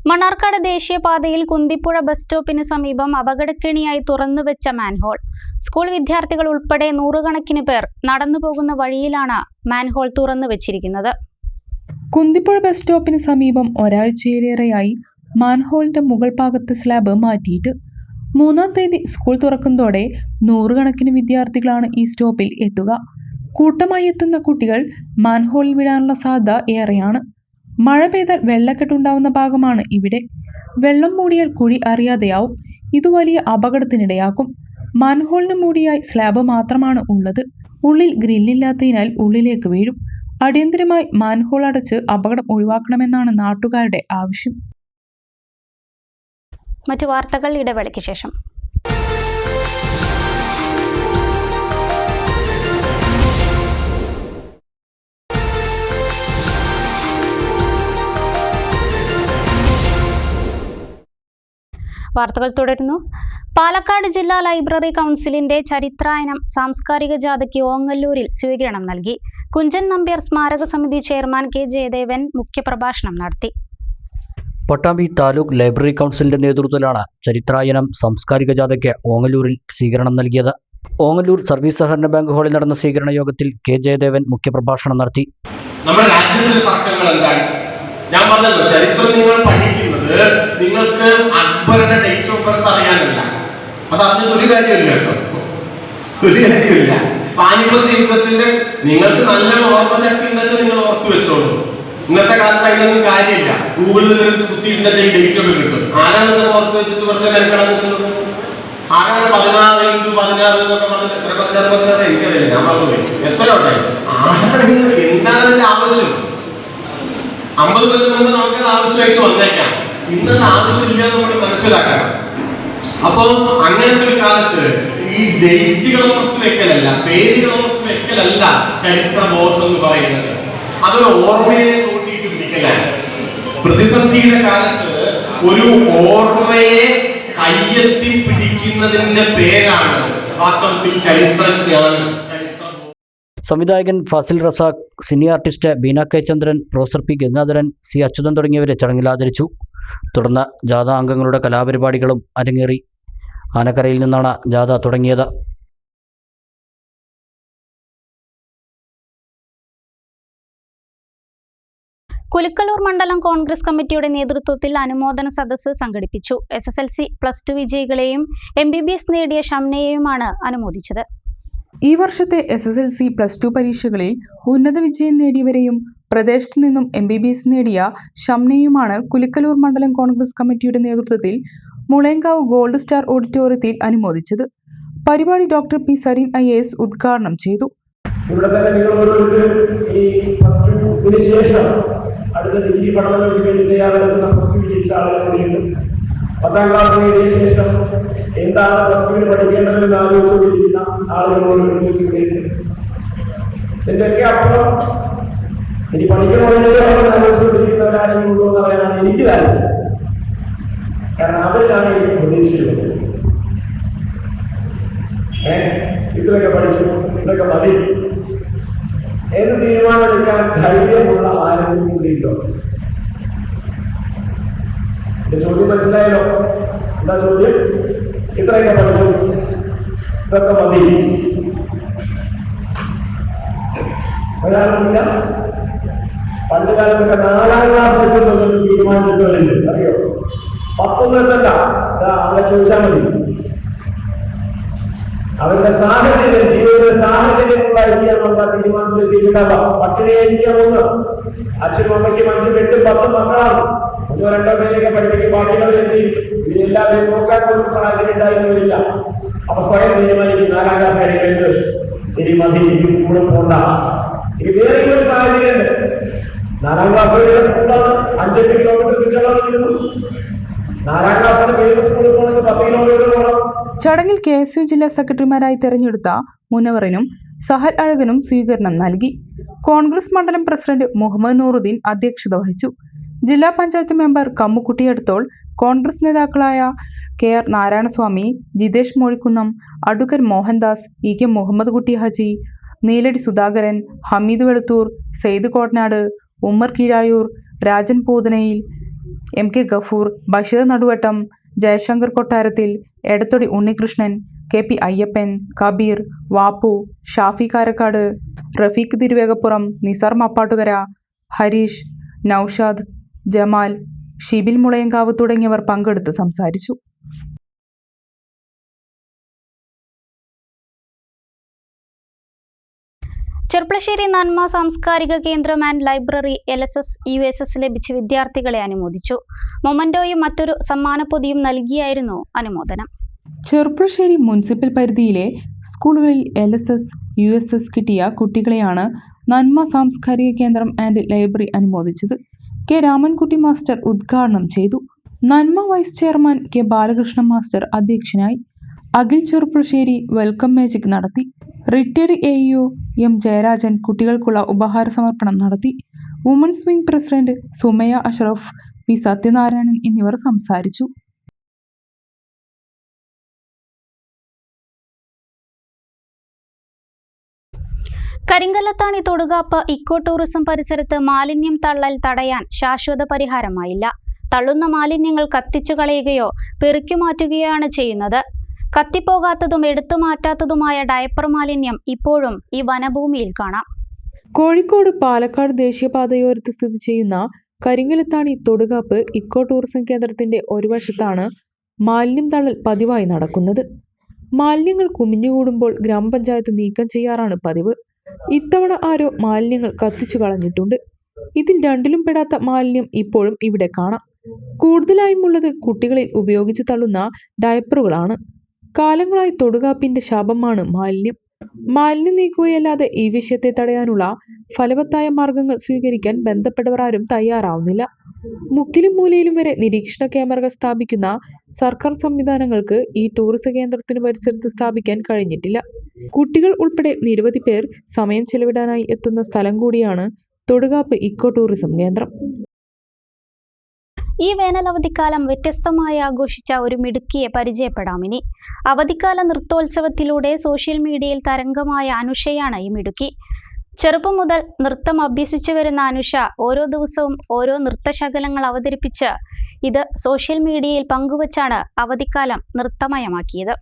മണ്ണാർക്കാട് ദേശീയപാതയിൽ കുന്തിപ്പുഴ ബസ് സ്റ്റോപ്പിന് സമീപം അപകടക്കെണിയായി തുറന്നുവെച്ച മാൻഹോൾ. സ്കൂൾ വിദ്യാർത്ഥികൾ ഉൾപ്പെടെ 100 കണക്കിന് പേർ നടന്നുപോകുന്ന വഴിയിലാണ് മാൻഹോൾ തുറന്നുവെച്ചിരിക്കുന്നത്. കുന്തിപ്പുഴ ബസ് സ്റ്റോപ്പിന് സമീപം ഒരാഴ്ചയിലേറെയായി മാൻഹോളിന്റെ മുകൾ ഭാഗത്ത് സ്ലാബ് മാറ്റിയിട്ട്. 3-ാം തീയതി സ്കൂൾ തുറക്കുന്നതോടെ 100 കണക്കിന് വിദ്യാർത്ഥികളാണ് ഈ സ്റ്റോപ്പിൽ എത്തുക. കൂട്ടമായി എത്തുന്ന കുട്ടികൾ മാൻഹോളിൽ വീഴാനുള്ള സാധ്യത ഏറെയാണ്. മഴ പെയ്താൽ വെള്ളക്കെട്ടുണ്ടാവുന്ന ഭാഗമാണ് ഇവിടെ. വെള്ളം മൂടിയാൽ കുഴി അറിയാതെയാവും. ഇത് വലിയ അപകടത്തിനിടയാക്കും. മാൻഹോളിന് മൂടിയായി സ്ലാബ് മാത്രമാണ് ഉള്ളത്. ഉള്ളിൽ ഗ്രില്ലില്ലാത്തതിനാൽ ഉള്ളിലേക്ക് വീഴും. അടിയന്തരമായി മാൻഹോൾ അടച്ച് അപകടം ഒഴിവാക്കണമെന്നാണ് നാട്ടുകാരുടെ ആവശ്യം. മറ്റു വാർത്തകൾ ഇടവേളയ്ക്ക് ശേഷം. വാർത്തകൾ തുടരുന്നു. പാലക്കാട് ജില്ലാ ലൈബ്രറി കൗൺസിലിന്റെ ചരിത്രായനം സാംസ്കാരിക ജാഥയ്ക്ക് ഓങ്ങല്ലൂരിൽ സ്വീകരണം നൽകി. കുഞ്ചൻ നമ്പ്യാർ സ്മാരക സമിതി ചെയർമാൻ കെ ജയദേവൻ മുഖ്യപ്രഭാഷണം നടത്തി. പട്ടാമ്പി താലൂക്ക് ലൈബ്രറി കൗൺസിലിന്റെ നേതൃത്വത്തിലാണ് ചരിത്രായനം സാംസ്കാരിക ജാഥയ്ക്ക് ഓങ്ങല്ലൂരിൽ സ്വീകരണം നൽകിയത്. ഓങ്ങല്ലൂർ സർവീസ് സഹകരണ ബാങ്ക് ഹാളിൽ നടന്ന സ്വീകരണ യോഗത്തിൽ കെ ജയദേവൻ മുഖ്യപ്രഭാഷണം നടത്തി. നമ്മുടെ രാജ്യത്തിലെ തർക്കങ്ങൾ എന്താണ്? ഞാൻ പറഞ്ഞല്ലോ, ചരിത്രം നിങ്ങൾ പഠിക്കുന്നത് നിങ്ങൾക്ക് അക്ബറുടെ ഡേറ്റ് ഓഫ് ബർത്ത് അറിയാനല്ല. അത് അറിഞ്ഞത് ഒരു കാര്യമില്ല കേട്ടോ, ഒരു കാര്യമില്ല. പാനിപ്പത്ത് യുദ്ധത്തിന്റെ നിങ്ങൾക്ക് നല്ല ഓർമ്മശക്തി ഉണ്ടെങ്കിൽ നിങ്ങൾ ഓർത്തു വെച്ചോളൂ. ഇന്നത്തെ കാലത്ത് അതിനൊന്നും കാര്യമില്ല. ഗൂഗിളിൽ നിങ്ങൾക്ക് കുത്തിയിരുന്ന ഡേറ്റ് ഒക്കെ കിട്ടും. ആരാണ് നിങ്ങൾ ഓർത്ത് വെച്ചിട്ട് വെറുതെ നിൽക്കണം നിൽക്കുന്നത്? ആരാണ് 16 × 16 എന്നൊക്കെ പറഞ്ഞത്? എത്ര 16 എനിക്കറിയില്ല, ഞാൻ പറഞ്ഞു എത്ര ഉണ്ടായി. ആരാണെങ്കിൽ എന്താണ് അതിന്റെ ആവശ്യം? 50 കൊല്ലം മുമ്പ് നമുക്ക് ആവശ്യമായിട്ട് വന്നേക്കാം. ഇന്നത് ആവശ്യമില്ല നമ്മൾ മനസ്സിലാക്കണം. അപ്പൊ അങ്ങനത്തെ ഒരു കാലത്ത് ഈ ഡേറ്റുകൾ ഓർത്ത് വെക്കലല്ല, പേരുകൾ ഓർത്ത് വെക്കലല്ല ചരിത്രബോധം എന്ന് പറയുന്നത്. അതൊരു ഓർമ്മയെ തോട്ടിയിട്ട് പിടിക്കലാണ്. പ്രതിസന്ധിയുടെ കാലത്ത് ഒരു ഓർമ്മയെ കയ്യെത്തി പിടിക്കുന്നതിന്റെ പേരാണ് വാസ്തവത്തിൽ ചരിത്രജ്ഞാനം. സംവിധായകൻ Fazil Razak, cine artist Beena K Chandran, professor P Gangadharan, C Achuthan തുടങ്ങിയവരെ ചടങ്ങിൽ ആദരിച്ചു. തുടർന്ന് ജാഥ അംഗങ്ങളുടെ കലാപരിപാടികളും അരങ്ങേറി. ആനക്കരയിൽ നിന്നാണ് ജാഥ തുടങ്ങിയത്. കുലിക്കലൂർ മണ്ഡലം കോൺഗ്രസ് കമ്മിറ്റിയുടെ നേതൃത്വത്തിൽ അനുമോദന സദസ്സ് സംഘടിപ്പിച്ചു. SSLC +2 വിജയികളെയും MBBS നേടിയ ഷംനയെയുമാണ് അനുമോദിച്ചത്. ഈ വർഷത്തെ SSLC +2 പരീക്ഷകളിൽ ഉന്നത വിജയം നേടിയവരെയും പ്രദേശത്തു നിന്നും MBBS നേടിയ ഷംനയുമാണ് കുലിക്കലൂർ മണ്ഡലം കോൺഗ്രസ് കമ്മിറ്റിയുടെ നേതൃത്വത്തിൽ മുളയങ്കാവ് ഗോൾഡ് സ്റ്റാർ ഓഡിറ്റോറിയത്തിൽ അനുമോദിച്ചത്. പരിപാടി ഡോക്ടർ പി സരീൻ IAS ഉദ്ഘാടനം ചെയ്തു. ഇവിടെ തന്നെ നിങ്ങൾ ഈ +2 ശേഷം അടുത്ത ഡിഗ്രി പഠനങ്ങൾക്ക് വേണ്ടി തയ്യാറെടുക്കുന്ന +2 വിജയിച്ച ആളുകൾ കൂടിയുണ്ട്. 10ാം ക്ലാസ് നേടിയ ശേഷം എന്താണ് +2 പഠിക്കേണ്ടതെന്ന് ആലോചിച്ചുകൊണ്ടിരിക്കുന്ന ആളുകളോട് ഇതിന്റെയൊക്കെ അപ്പുറം ഇനി പഠിക്കണമെങ്കിൽ ആലോചിച്ചുകൊണ്ടിരിക്കുന്നവരാരെങ്കിലും ഉള്ളൂ എന്ന് പറയാനാണ് എനിക്ക് താല്പര്യം. കാരണം അവരിലാണ് എനിക്ക് പ്രതീക്ഷയുള്ളത്. ഇതൊക്കെ പഠിച്ചു, ഇതൊക്കെ മതി എന്ന് തീരുമാനമെടുക്കാൻ ധൈര്യമുള്ള ആരെങ്കിലും കൂടിയിട്ടോ? എന്റെ ചോദ്യം മനസ്സിലായല്ലോ? എന്താ ചോദ്യം? ഇത്രയൊക്കെ പഠിച്ചു, ഇതൊക്കെ മതി. ഒരാളില്ല. പണ്ട് കാലത്തൊക്കെ 4ാം ക്ലാസ് എത്തുന്നതൊന്നും തീരുമാനിച്ചിട്ടുണ്ട്. അറിയോ? 10 എത്തണ്ട, അവളെ ചോദിച്ചാൽ മതി. അവരുടെ സാഹചര്യം, ജീവിതത്തിലെ സാഹചര്യം ഉണ്ടായിരിക്കാനുള്ള തീരുമാനത്തിലെത്തിയിട്ടുണ്ടാവാം. പട്ടിണിയായിരിക്കാവുന്ന അച്ഛനും അമ്മയ്ക്കും 5, 8, 10 മക്കളാണ്. 1, 2 പേരെയൊക്കെ പഠിപ്പിക്കും, ബാക്കിയുള്ളവരെന്ത് ഇവരെല്ലാവരെയും നോക്കാനുള്ള സാഹചര്യം ഉണ്ടായിരുന്നില്ല. അപ്പൊ സ്വയം തീരുമാനിക്കും 4ാം ക്ലാസ് കഴിയുന്നത് ഇനി മതി, ഈ സ്കൂളിൽ പോണ്ട. ഇനി വേറെ ഒരു സാഹചര്യം ഉണ്ട്. 4ാം ക്ലാസ് വരെ സ്കൂളാണ്, 5-8 കിലോമീറ്റർ ചുറ്റളവിലിരുന്നു. 4ാം ക്ലാസ്സിന് വേറെ സ്കൂളിൽ പോകണമെങ്കിൽ 10 കിലോമീറ്റർ പോകണം. ചടങ്ങിൽ KSU ജില്ലാ സെക്രട്ടറിമാരായി തെരഞ്ഞെടുത്ത മുനവറിനും സഹൽ അഴകനും സ്വീകരണം നൽകി. കോൺഗ്രസ് മണ്ഡലം പ്രസിഡന്റ് മുഹമ്മദ് നൂറുദ്ദീൻ അധ്യക്ഷത വഹിച്ചു. ജില്ലാ പഞ്ചായത്ത് മെമ്പർ കമ്മുക്കുട്ടി അടുത്തോൾ, കോൺഗ്രസ് നേതാക്കളായ KR Narayanaswamy, Jithesh Mozhikkunnam, advocate Mohandas, EK Muhammad Kutty Haji, Neeladi Sudhakaran, Hameed Veluthur, Syed Kottanad, Ummer Keezhayur, Rajan പൂതനയിൽ, MK Gafoor, Basheer Naduvattom, Jaishankar കൊട്ടാരത്തിൽ, എടത്തൊടി ഉണ്ണികൃഷ്ണൻ, KP അയ്യപ്പൻ, കബീർ, വാപ്പു, ഷാഫി കാരക്കാട്, റഫീഖ് തിരുവേഗപ്പുറം, നിസാർ മപ്പാട്ടുകര, ഹരീഷ്, നൌഷാദ്, ജമാൽ, ഷിബിൽ മുളയങ്കാവ് തുടങ്ങിയവർ പങ്കെടുത്ത് സംസാരിച്ചു. ചെർപ്പളശ്ശേരി നന്മ സാംസ്കാരിക കേന്ദ്രം ആൻഡ് ലൈബ്രറി LSS USS ലഭിച്ച വിദ്യാർത്ഥികളെ അനുമോദിച്ചു. മൊമന്റോയും മറ്റൊരു സമ്മാനപ്പൊതിയും നൽകിയായിരുന്നു അനുമോദനം. ചെർപ്പളശ്ശേരി മുനിസിപ്പൽ പരിധിയിലെ സ്കൂളുകളിൽ LSS USS കിട്ടിയ കുട്ടികളെയാണ് നന്മ സാംസ്കാരിക കേന്ദ്രം ആൻഡ് ലൈബ്രറി അനുമോദിച്ചത്. K രാമൻകുട്ടി മാസ്റ്റർ ഉദ്ഘാടനം ചെയ്തു. Nanma vice chairman K Balakrishnan master അധ്യക്ഷനായി. അഖിൽ ചെർപ്പളശ്ശേരി വെൽക്കം മാജിക് നടത്തി. റിട്ടയർഡ് AEO M ജയരാജൻ കുട്ടികൾക്കുള്ള ഉപഹാര സമർപ്പണം നടത്തി. Women's wing president Sumaya Ashraf, P Sathyanarayanan എന്നിവർ സംസാരിച്ചു. കരിങ്കല്ലത്താണി തൊടുകാപ്പ് ഇക്കോ ടൂറിസം പരിസരത്ത് മാലിന്യം തള്ളൽ തടയാൻ ശാശ്വത പരിഹാരമായില്ല. തള്ളുന്ന മാലിന്യങ്ങൾ കത്തിച്ചു കളയുകയോ പെറുക്കിമാറ്റുകയാണ് ചെയ്യുന്നത്. കത്തിപ്പോകാത്തതും എടുത്തു മാറ്റാത്തതുമായ ഡയപ്പർ മാലിന്യം ഇപ്പോഴും ഈ വനഭൂമിയിൽ കാണാം. കോഴിക്കോട് പാലക്കാട് ദേശീയപാതയോരത്ത് സ്ഥിതി ചെയ്യുന്ന കരിങ്കല്ലത്താണി തൊടുകാപ്പ് ഇക്കോ ടൂറിസം കേന്ദ്രത്തിന്റെ ഒരു വശത്താണ് മാലിന്യം തള്ളൽ പതിവായി നടക്കുന്നത്. മാലിന്യങ്ങൾ കുമിഞ്ഞുകൂടുമ്പോൾ ഗ്രാമപഞ്ചായത്ത് നീക്കം ചെയ്യാറാണ് പതിവ്. ഇത്തവണ ആരോ മാലിന്യങ്ങൾ കത്തിച്ചു കളഞ്ഞിട്ടുണ്ട്. ഇതിൽ രണ്ടിലും പെടാത്ത മാലിന്യം ഇപ്പോഴും ഇവിടെ കാണാം. കൂടുതലായും ഉള്ളത് കുട്ടികളിൽ ഉപയോഗിച്ച് തള്ളുന്ന ഡയപ്പറുകളാണ്. കാലങ്ങളായി തൊടുകാപ്പിന്റെ ശാപമാണ് മാലിന്യം. മാലിന്യം നീക്കുകയല്ലാതെ ഈ വിഷയത്തെ തടയാനുള്ള ഫലവത്തായ മാർഗങ്ങൾ സ്വീകരിക്കാൻ ബന്ധപ്പെട്ടവർ ആരും തയ്യാറാവുന്നില്ല. മുക്കിലും മൂലയിലും വരെ നിരീക്ഷണ ക്യാമറകൾ സ്ഥാപിക്കുന്ന സർക്കാർ സംവിധാനങ്ങൾക്ക് ഈ ടൂറിസം കേന്ദ്രത്തിന് പരിസരത്ത് സ്ഥാപിക്കാൻ കഴിഞ്ഞിട്ടില്ല. കുട്ടികൾ ഉൾപ്പെടെ നിരവധി പേർ സമയം ചെലവിടാനായി എത്തുന്ന സ്ഥലം കൂടിയാണ് തൊടുകാപ്പ് ഇക്കോ ടൂറിസം കേന്ദ്രം. ഈ വേനലവധിക്കാലം വ്യത്യസ്തമായി ആഘോഷിച്ച ഒരു മിടുക്കിയെ പരിചയപ്പെടാം ഇനി. അവധിക്കാല നൃത്തോത്സവത്തിലൂടെ സോഷ്യൽ മീഡിയയിൽ തരംഗമായ അനുഷയാണ് ഈ മിടുക്കി. ചെറുപ്പം മുതൽ നൃത്തം അഭ്യസിച്ചു വരുന്ന അനുഷ ഓരോ ദിവസവും ഓരോ നൃത്തശകലങ്ങൾ അവതരിപ്പിച്ച് ഇത് സോഷ്യൽ മീഡിയയിൽ പങ്കുവച്ചാണ് അവധിക്കാലം നൃത്തമയമാക്കിയത്.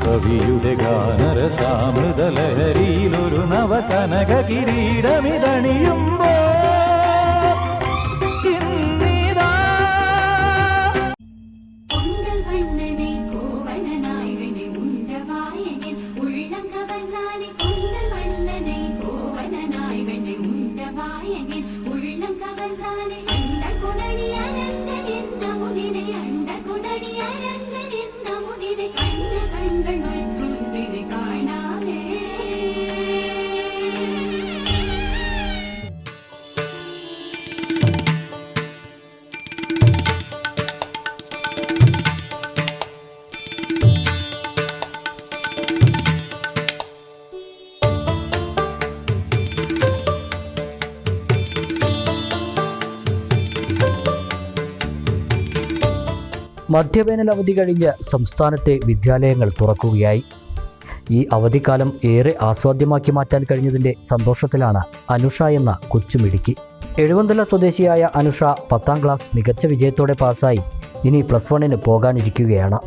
കവിയുടെ ഗാനരസാമൃതലഹരിയിലൊരു നവകനക കിരീടമിതണിയുമ്പോ മധ്യവേനൽ അവധി കഴിഞ്ഞ് സംസ്ഥാനത്തെ വിദ്യാലയങ്ങൾ തുറക്കുകയായി. ഈ അവധിക്കാലം ഏറെ ആസ്വാദ്യമാക്കി മാറ്റാൻ കഴിഞ്ഞതിൻ്റെ സന്തോഷത്തിലാണ് അനുഷ എന്ന കൊച്ചുമിടുക്കി. എഴുവന്തല സ്വദേശിയായ അനുഷ 10ാം ക്ലാസ് മികച്ച വിജയത്തോടെ പാസ്സായി ഇനി +1 പോകാനിരിക്കുകയാണ്.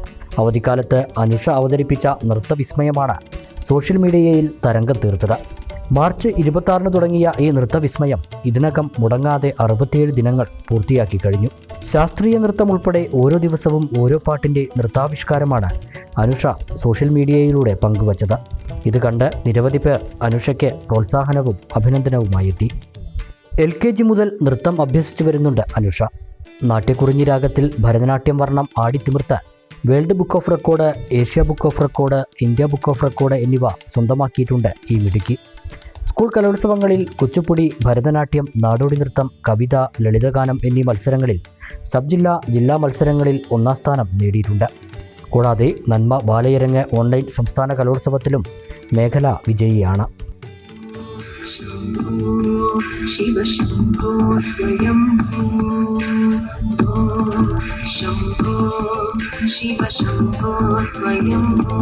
അവധിക്കാലത്ത് അനുഷ അവതരിപ്പിച്ച നൃത്തവിസ്മയമാണ് സോഷ്യൽ മീഡിയയിൽ തരംഗം തീർത്തത്. മാർച്ച് 26 തുടങ്ങിയ ഈ നൃത്തവിസ്മയം ഇതിനകം മുടങ്ങാതെ 67 ദിനങ്ങൾ പൂർത്തിയാക്കി കഴിഞ്ഞു. ശാസ്ത്രീയ നൃത്തം ഉൾപ്പെടെ ഓരോ ദിവസവും ഓരോ പാട്ടിൻ്റെ നൃത്താവിഷ്കാരമാണ് അനുഷ സോഷ്യൽ മീഡിയയിലൂടെ പങ്കുവച്ചത്. ഇത് കണ്ട് നിരവധി പേർ അനുഷയ്ക്ക് പ്രോത്സാഹനവും അഭിനന്ദനവുമായി എത്തി. LKG മുതൽ നൃത്തം അഭ്യസിച്ചു വരുന്നുണ്ട് അനുഷ. നാട്യക്കുറിഞ്ഞി രാഗത്തിൽ ഭരതനാട്യം വർണ്ണം ആടിത്തിമിർത്ത് world book of record, Asia book of record, India book of record എന്നിവ സ്വന്തമാക്കിയിട്ടുണ്ട് ഈ മിടുക്കി. സ്കൂൾ കലോത്സവങ്ങളിൽ കുച്ചുപ്പുടി, ഭരതനാട്യം, നാടോടി നൃത്തം, കവിത, ലളിതഗാനം എന്നീ മത്സരങ്ങളിൽ സബ് ജില്ലാ, ജില്ലാ മത്സരങ്ങളിൽ 1ാം സ്ഥാനം നേടിയിട്ടുണ്ട്. കൂടാതെ നന്മ ബാലയരങ്ങ് ഓൺലൈൻ സംസ്ഥാന കലോത്സവത്തിലും മേഖല വിജയിയാണ്. शंभो शिव शंभो स्वयंभू ओ शंभो शिव शंभो स्वयंभू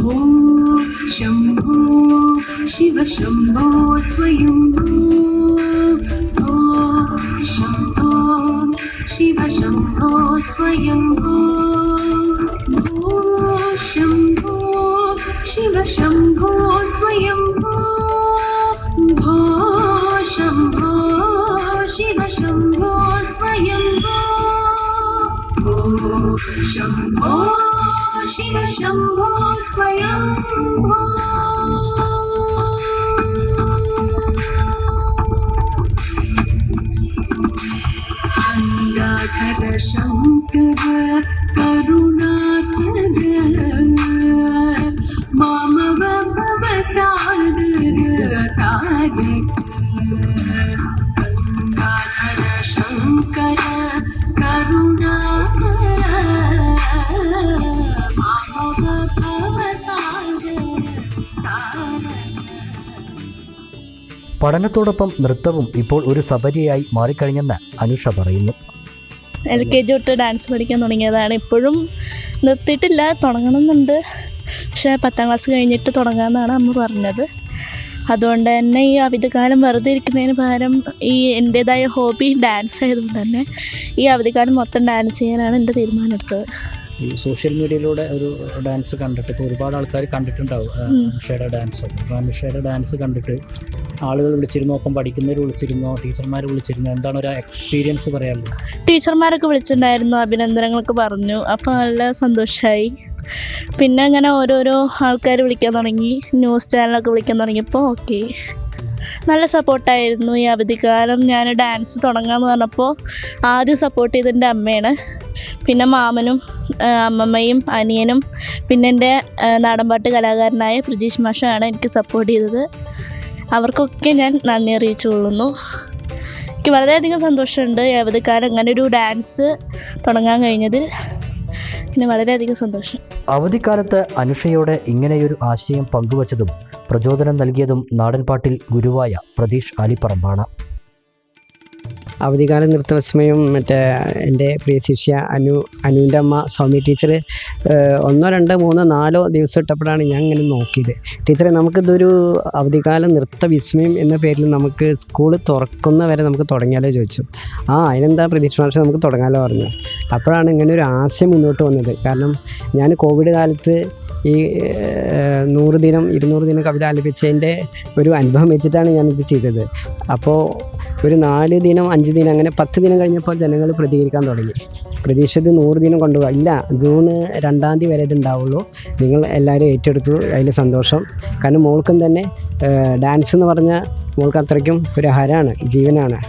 ओ शंभो शिव शंभो स्वयंभू भो शंभो शिव शंभो स्वयंभू ओ शंभो शिव शंभो स्वयंभो गंगाधर शंकर करुणाकर मामव भवसागर तारक गंगाधर शंकर പഠനത്തോടൊപ്പം നൃത്തവും ഇപ്പോൾ ഒരു സബരിയായി മാറിക്കഴിഞ്ഞെന്ന് അനുഷ പറയുന്നു. LKG തൊട്ട് ഡാൻസ് പഠിക്കാൻ തുടങ്ങിയതാണ്. ഇപ്പോഴും നിർത്തിയിട്ടില്ല, തുടങ്ങണമെന്നുണ്ട്. പക്ഷേ 10ാം ക്ലാസ് കഴിഞ്ഞിട്ട് തുടങ്ങാമെന്നാണ് അമ്മ പറഞ്ഞത്. അതുകൊണ്ട് തന്നെ ഈ അവധിക്കാലം വെറുതെ ഇരിക്കുന്നതിന് പകരം ഈ എൻ്റേതായ ഹോബി ഡാൻസ് ആയതുകൊണ്ട് തന്നെ ഈ അവധിക്കാലം മൊത്തം ഡാൻസ് ചെയ്യാനാണ് എൻ്റെ തീരുമാനം എടുത്തത്. ഈ സോഷ്യൽ മീഡിയയിലൂടെ ഒരു ഡാൻസ് കണ്ടിട്ട് ഇപ്പോൾ ഒരുപാട് ആൾക്കാർ കണ്ടിട്ടുണ്ടാവും അനുഷയുടെ ഡാൻസ്. അപ്പോൾ അനുഷയുടെ ഡാൻസ് കണ്ടിട്ട് ആളുകൾ വിളിച്ചിരുന്നോ, ഒപ്പം പഠിക്കുന്നവർ വിളിച്ചിരുന്നോ, ടീച്ചർമാർ വിളിച്ചിരുന്നോ, എന്താണ് ഒരു എക്സ്പീരിയൻസ് പറയാനുള്ളത്? ടീച്ചർമാരൊക്കെ വിളിച്ചിട്ടുണ്ടായിരുന്നു, അഭിനന്ദനങ്ങളൊക്കെ പറഞ്ഞു. അപ്പോൾ നല്ല സന്തോഷമായി. പിന്നെ അങ്ങനെ ഓരോരോ ആൾക്കാർ വിളിക്കാൻ തുടങ്ങി, ന്യൂസ് ചാനലൊക്കെ വിളിക്കാൻ തുടങ്ങിയപ്പോൾ ഓക്കെ, നല്ല സപ്പോർട്ടായിരുന്നു. ഈ അവധിക്കാലം ഞാൻ ഡാൻസ് തുടങ്ങാമെന്ന് പറഞ്ഞപ്പോൾ ആദ്യം സപ്പോർട്ട് ചെയ്തത് എൻ്റെ അമ്മയാണ്. പിന്നെ മാമനും അമ്മമ്മയും അനിയനും പിന്നെ എൻ്റെ നാടൻപാട്ട് കലാകാരനായ പ്രജീഷ് മാഷാണ് എനിക്ക് സപ്പോർട്ട് ചെയ്തത്. അവർക്കൊക്കെ ഞാൻ നന്ദി അറിയിച്ചുകൊള്ളുന്നു. എനിക്ക് വളരെയധികം സന്തോഷമുണ്ട് ഈ അവധിക്കാലം അങ്ങനെ ഒരു ഡാൻസ് തുടങ്ങാൻ കഴിഞ്ഞതിൽ. പിന്നെ വളരെയധികം സന്തോഷം. അവധിക്കാലത്ത് അനുഷയോടെ ഇങ്ങനെയൊരു ആശയം പങ്കുവച്ചതും പ്രചോദനം നൽകിയതും നാടൻപാട്ടിൽ ഗുരുവായ പ്രതീഷ് ആലിപ്പറമ്പാണ്. അവധിക്കാല നൃത്തവിസ്മയം എൻ്റെ പ്രിയ ശിഷ്യ അനുവിൻ്റെ അമ്മ സ്വാമി ടീച്ചർ 1, 2, 3, 4 ദിവസം ഇട്ടപ്പോഴാണ് ഞാൻ ഇങ്ങനെ നോക്കിയത്. ടീച്ചറെ, നമുക്കിതൊരു അവധിക്കാല നൃത്തവിസ്മയം എന്ന പേരിൽ നമുക്ക് സ്കൂൾ തുറക്കുന്ന വരെ നമുക്ക് തുടങ്ങിയാലോ ചോദിച്ചു. അതിനെന്താ പ്രതീക്ഷ മാഷ്, നമുക്ക് തുടങ്ങാമല്ലോ പറഞ്ഞു. അപ്പോഴാണ് ഇങ്ങനെ ഒരു ആശയം മുന്നോട്ട് വന്നത്. കാരണം ഞാൻ കോവിഡ് കാലത്ത് ഈ 100 ദിനം 200 ദിനം കവിത ആലപിച്ചതിൻ്റെ ഒരു അനുഭവം വെച്ചിട്ടാണ് ഞാനിത് ചെയ്തത്. അപ്പോൾ ഒരു 4 ദിനം 5 ദിനം അങ്ങനെ 10 ദിനം കഴിഞ്ഞപ്പോൾ ജനങ്ങൾ പ്രതികരിക്കാൻ തുടങ്ങി. പ്രതീക്ഷിച്ചത് 100 ദിനം കൊണ്ടുപോകാം, ഇല്ല ജൂൺ 2-ാം തീയതി വരെ ഇതുണ്ടാവുള്ളൂ, നിങ്ങൾ എല്ലാവരും ഏറ്റെടുത്തു, അതിൽ സന്തോഷം. കാരണം മോൾക്കും തന്നെ ഡാൻസ് എന്ന് പറഞ്ഞാൽ മോൾക്ക് അത്രയ്ക്കും ഒരു ഹരമാണ്, ജീവനാണ്.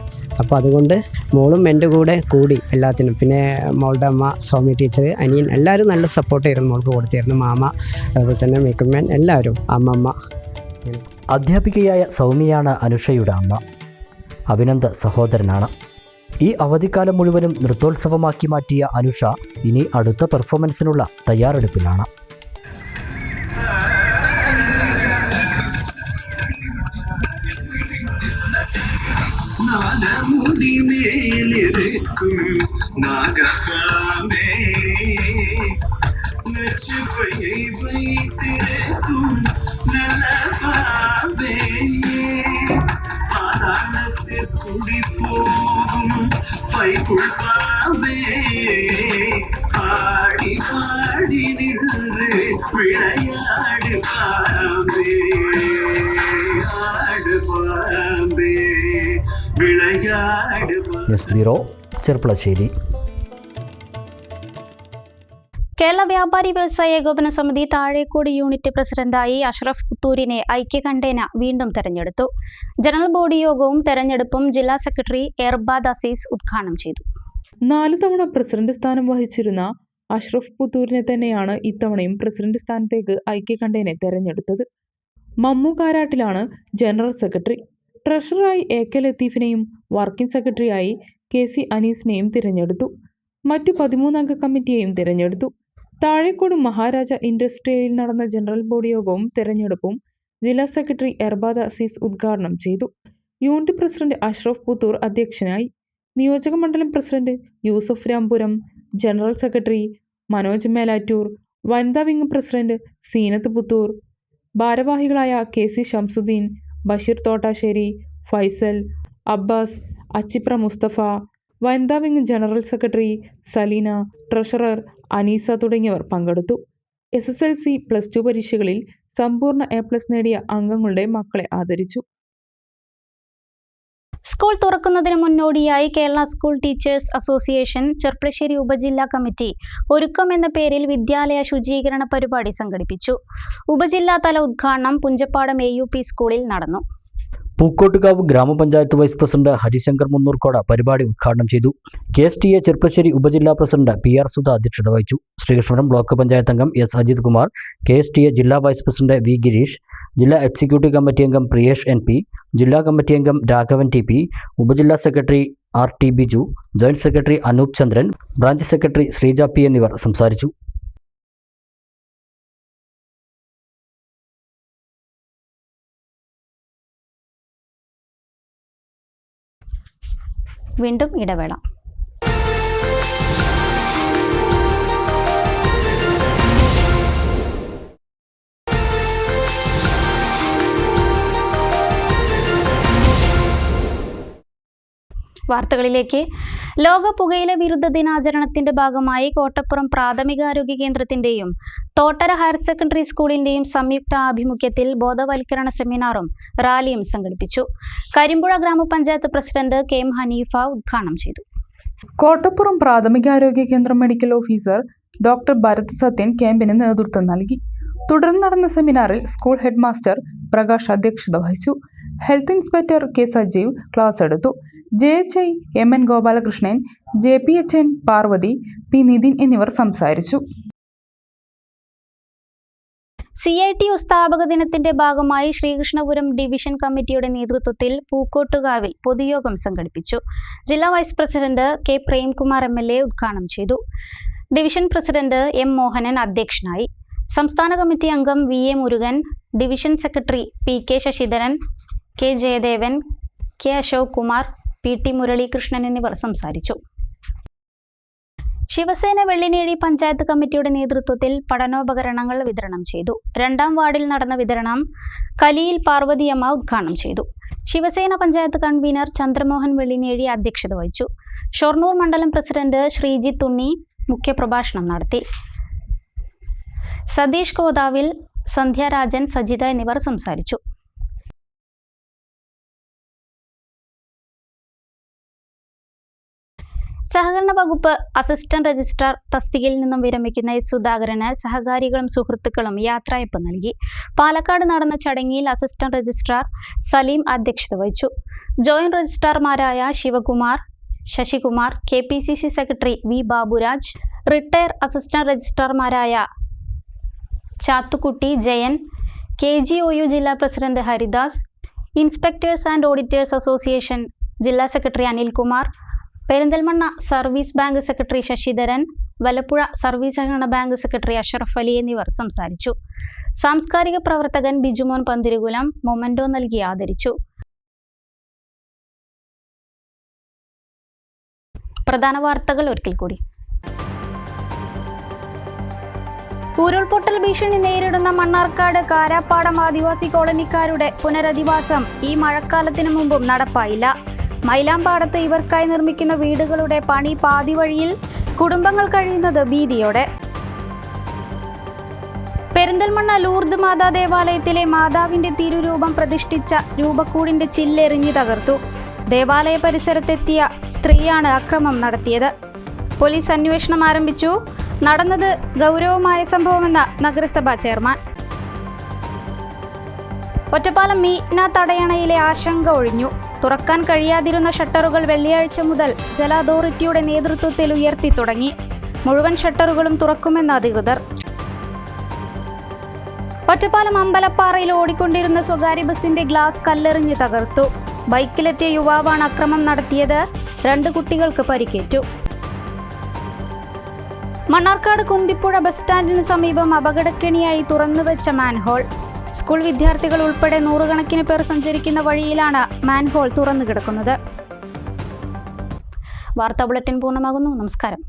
അപ്പോൾ അതുകൊണ്ട് മോളും എൻ്റെ കൂടെ കൂടി എല്ലാത്തിനും. പിന്നെ മോളുടെ അമ്മ സ്വാമി ടീച്ചർ, അനിയൻ, എല്ലാവരും നല്ല സപ്പോർട്ടായിരുന്നു മോൾക്ക് കൊടുത്തിരുന്നു. മാമ, അതുപോലെ തന്നെ മേക്കപ്പ് മാൻ, എല്ലാവരും, അമ്മമ്മ. അധ്യാപികയായ സൗമ്യയാണ് അനുഷയുടെ അമ്മ. അഭിനന്ദ സഹോദരനാണ്. ഈ അവധിക്കാലം മുഴുവനും നൃത്തോത്സവമാക്കി മാറ്റിയ അനുഷ ഇനി അടുത്ത പെർഫോമൻസിനുള്ള തയ്യാറെടുപ്പിലാണ്. News bureau, Cherpulassery. കേരള വ്യാപാരി വ്യവസായ ഏകോപന സമിതി താഴേക്കോട് യൂണിറ്റ് പ്രസിഡന്റായി അഷ്റഫ് പുത്തൂരിനെ ഐക്യകണ്ഠേന വീണ്ടും തെരഞ്ഞെടുത്തു. ജനറൽ ബോഡി യോഗവും തെരഞ്ഞെടുപ്പും ജില്ലാ സെക്രട്ടറി എർബാദ് അസീസ് ഉദ്ഘാടനം ചെയ്തു. 4 തവണ പ്രസിഡന്റ് സ്ഥാനം വഹിച്ചിരുന്ന അഷ്റഫ് പുത്തൂരിനെ തന്നെയാണ് ഇത്തവണയും പ്രസിഡന്റ് സ്ഥാനത്തേക്ക് ഐക്യകണ്ഠേനെ തെരഞ്ഞെടുത്തത്. മമ്മു കാരാട്ടിലാണ് ജനറൽ സെക്രട്ടറി. ട്രഷററായി AK ലത്തീഫിനെയും വർക്കിംഗ് സെക്രട്ടറിയായി KC അനീസിനെയും തിരഞ്ഞെടുത്തു. മറ്റു 13 അംഗ കമ്മിറ്റിയെയും തിരഞ്ഞെടുത്തു. താഴേക്കോട് മഹാരാജ ഇൻഡസ്ട്രിയലിൽ നടന്ന ജനറൽ ബോഡി യോഗവും തെരഞ്ഞെടുപ്പും ജില്ലാ സെക്രട്ടറി എർബാദ് അസീസ് ഉദ്ഘാടനം ചെയ്തു. യൂണിറ്റ് പ്രസിഡന്റ് അഷ്റഫ് പുത്തൂർ അധ്യക്ഷനായി. നിയോജക മണ്ഡലം president Yusuf Rampuram, general secretary Manoj Melattur, വനിതാ വിംഗ് പ്രസിഡന്റ് സീനത്ത് പുത്തൂർ, ഭാരവാഹികളായ KC ഷംസുദ്ദീൻ, ബഷീർ തോട്ടാശ്ശേരി, ഫൈസൽ, അബ്ബാസ്, അച്ചിപ്ര മുസ്തഫ, വനിതാ wing general secretary Saleena, treasurer Aneesa തുടങ്ങിയവർ പങ്കെടുത്തു. SSLC, +2 പരീക്ഷകളിൽ സമ്പൂർണ്ണ A+ നേടിയ അംഗങ്ങളുടെ മക്കളെ ആദരിച്ചു. സ്കൂൾ തുറക്കുന്നതിന് മുന്നോടിയായി Kerala school teachers association Cherpulassery ഉപജില്ലാ കമ്മിറ്റി ഒരുക്കം എന്ന പേരിൽ വിദ്യാലയ ശുചീകരണ പരിപാടി സംഘടിപ്പിച്ചു. ഉപജില്ലാതല ഉദ്ഘാടനം പുഞ്ചപ്പാടം AUP സ്കൂളിൽ നടന്നു. പൂക്കോട്ടുകാവ് ഗ്രാമപഞ്ചായത്ത് വൈസ് പ്രസിഡന്റ് ഹരിശങ്കർ മുന്നൂർക്കോട് പരിപാടി ഉദ്ഘാടനം ചെയ്തു. KSTA ചെർപ്പശ്ശേരി ഉപജില്ലാ പ്രസിഡന്റ് PR സുധ അധ്യക്ഷത വഹിച്ചു. ശ്രീകൃഷ്ണപുരം ബ്ലോക്ക് പഞ്ചായത്ത് അംഗം S അജിത് കുമാർ, KSTA ജില്ലാ വൈസ് പ്രസിഡന്റ് V ഗിരീഷ്, ജില്ലാ എക്സിക്യൂട്ടീവ് കമ്മിറ്റി അംഗം പ്രിയേഷ് NP, ജില്ലാ കമ്മിറ്റി അംഗം രാഘവൻ TP, ഉപജില്ലാ secretary RT Biju, joint secretary Anoop Chandran, branch secretary Sreeja P എന്നിവർ സംസാരിച്ചു. വീണ്ടും ഇടവേള. വാർത്തകളിലേക്ക്. ലോക പുകയില വിരുദ്ധ ദിനാചരണത്തിന്റെ ഭാഗമായി കോട്ടപ്പുറം പ്രാഥമികാരോഗ്യ കേന്ദ്രത്തിന്റെയും തോട്ടര ഹയർ സെക്കൻഡറി സ്കൂളിന്റെയും സംയുക്ത ആഭിമുഖ്യത്തിൽ ബോധവൽക്കരണ സെമിനാറും റാലിയും സംഘടിപ്പിച്ചു. കരിമ്പുഴ ഗ്രാമപഞ്ചായത്ത് പ്രസിഡന്റ് കെ.എം. ഹനീഫ ഉദ്ഘാടനം ചെയ്തു. കോട്ടപ്പുറം പ്രാഥമികാരോഗ്യ കേന്ദ്രം medical officer doctor Bharath Sathyan ക്യാമ്പിന് നേതൃത്വം നൽകി. തുടർന്ന് നടന്ന സെമിനാറിൽ സ്കൂൾ ഹെഡ് മാസ്റ്റർ പ്രകാശ് അധ്യക്ഷത വഹിച്ചു. Health inspector K. Sajeev class എടുത്തു. JHI MN Gopalakrishnan, JPHN Parvathi, P. Nithin എന്നിവർ സംസാരിച്ചു. CITU സ്ഥാപക ദിനത്തിന്റെ ഭാഗമായി ശ്രീകൃഷ്ണപുരം ഡിവിഷൻ കമ്മിറ്റിയുടെ നേതൃത്വത്തിൽ പൂക്കോട്ടുകാവിൽ പൊതുയോഗം സംഘടിപ്പിച്ചു. ജില്ലാ vice president K. Premkumar MLA ഉദ്ഘാടനം ചെയ്തു. Division president M. മോഹനൻ അധ്യക്ഷനായി. സംസ്ഥാന കമ്മിറ്റി അംഗം VA Murugan, division secretary PK Sasidharan, K. Jayadevan, K. Ashok Kumar, PT Muralikrishnan എന്നിവർ സംസാരിച്ചു. ശിവസേന വെള്ളിനേഴി പഞ്ചായത്ത് കമ്മിറ്റിയുടെ നേതൃത്വത്തിൽ പഠനോപകരണങ്ങൾ വിതരണം ചെയ്തു. 2ാം വാർഡിൽ നടന്ന വിതരണം കലിയിൽ പാർവതിയമ്മ ഉദ്ഘാടനം ചെയ്തു. ശിവസേന പഞ്ചായത്ത് കൺവീനർ ചന്ദ്രമോഹൻ വെള്ളിനേഴി അധ്യക്ഷത വഹിച്ചു. ഷൊർണൂർ മണ്ഡലം പ്രസിഡന്റ് ശ്രീജിത്ത് ഉണ്ണി മുഖ്യപ്രഭാഷണം നടത്തി. സതീഷ് കോതാവിൽ, സന്ധ്യാരാജൻ, സജിത എന്നിവർ സംസാരിച്ചു. സഹകരണ വകുപ്പ് അസിസ്റ്റന്റ് രജിസ്ട്രാർ തസ്തികയിൽ നിന്നും വിരമിക്കുന്ന S. സുധാകരന് സഹകാരികളും സുഹൃത്തുക്കളും യാത്രയപ്പ് നൽകി. പാലക്കാട് നടന്ന ചടങ്ങിൽ അസിസ്റ്റന്റ് രജിസ്ട്രാർ സലീം അധ്യക്ഷത വഹിച്ചു. ജോയിന്റ് രജിസ്ട്രാർമാരായ Sivakumar, Sasikumar, KPCC secretary V. Baburaj, retire assistant രജിസ്ട്രാർമാരായ ചാത്തുക്കുട്ടി, ജയൻ, KGOU ജില്ലാ president Haridas, inspectors and auditors association ജില്ലാ secretary Anilkumar, Perinthalmanna service bank secretary Sasidharan, Valappuzha service സഹകരണ ബാങ്ക് സെക്രട്ടറി അഷറഫ് അലി എന്നിവർ സംസാരിച്ചു. സാംസ്കാരിക പ്രവർത്തകൻ ബിജുമോൻ പന്തിരുകുലം മൊമന്റോ നൽകി ആദരിച്ചു. പ്രധാന വാർത്തകൾ ഒരിക്കൽ കൂടി. ഉരുൾപൊട്ടൽ ഭീഷണി നേരിടുന്ന മണ്ണാർക്കാട് കാരാപ്പാടം ആദിവാസി കോളനിക്കാരുടെ പുനരധിവാസം ഈ മഴക്കാലത്തിനു മുമ്പും നടപ്പായില്ല. മൈലാമ്പാടത്ത് ഇവർക്കായി നിർമ്മിക്കുന്ന വീടുകളുടെ പണി പാതി വഴിയിൽ, കുടുംബങ്ങൾ കഴിയുന്നത് ഭീതിയോടെ. പെരിന്തൽമണ്ണ ലൂർദ് മാതാ ദേവാലയത്തിലെ മാതാവിന്റെ തിരുരൂപം പ്രതിഷ്ഠിച്ച രൂപക്കൂടിന്റെ ചില്ലെറിഞ്ഞു തകർത്തു. ദേവാലയ പരിസരത്തെത്തിയ സ്ത്രീയാണ് അക്രമം നടത്തിയത്. പോലീസ് അന്വേഷണം ആരംഭിച്ചു. നടന്നത് ഗൗരവമായ സംഭവമെന്ന നഗരസഭാ ചെയർമാൻ. ഒറ്റപ്പാലം മീന തടയണയിലെ ആശങ്ക ഒഴിഞ്ഞു. തുറക്കാൻ കഴിയാതിരുന്ന ഷട്ടറുകൾ വെള്ളിയാഴ്ച മുതൽ ജല അതോറിറ്റിയുടെ നേതൃത്വത്തിൽ ഉയർത്തി തുടങ്ങി. മുഴുവൻ ഷട്ടറുകളും തുറക്കുമെന്ന് അധികൃതർ. ഒറ്റപ്പാലം അമ്പലപ്പാറയിൽ ഓടിക്കൊണ്ടിരുന്ന സ്വകാര്യ ബസിന്റെ ഗ്ലാസ് കല്ലെറിഞ്ഞ് തകർത്തു. ബൈക്കിലെത്തിയ യുവാവാണ് അക്രമം നടത്തിയത്. 2 കുട്ടികൾക്ക് പരിക്കേറ്റു. മണ്ണാർക്കാട് കുന്തിപ്പുഴ ബസ് സ്റ്റാൻഡിന് സമീപം അപകടക്കെണിയായി തുറന്നുവെച്ച മാൻഹോൾ. സ്കൂൾ വിദ്യാർത്ഥികൾ ഉൾപ്പെടെ നൂറുകണക്കിന് പേർ സഞ്ചരിക്കുന്ന വഴിയിലാണ് മാൻഹോൾ തുറന്നു കിടക്കുന്നത്. വാർത്താ ബുള്ളറ്റിൻ പൂർണ്ണമാകുന്നു. നമസ്കാരം.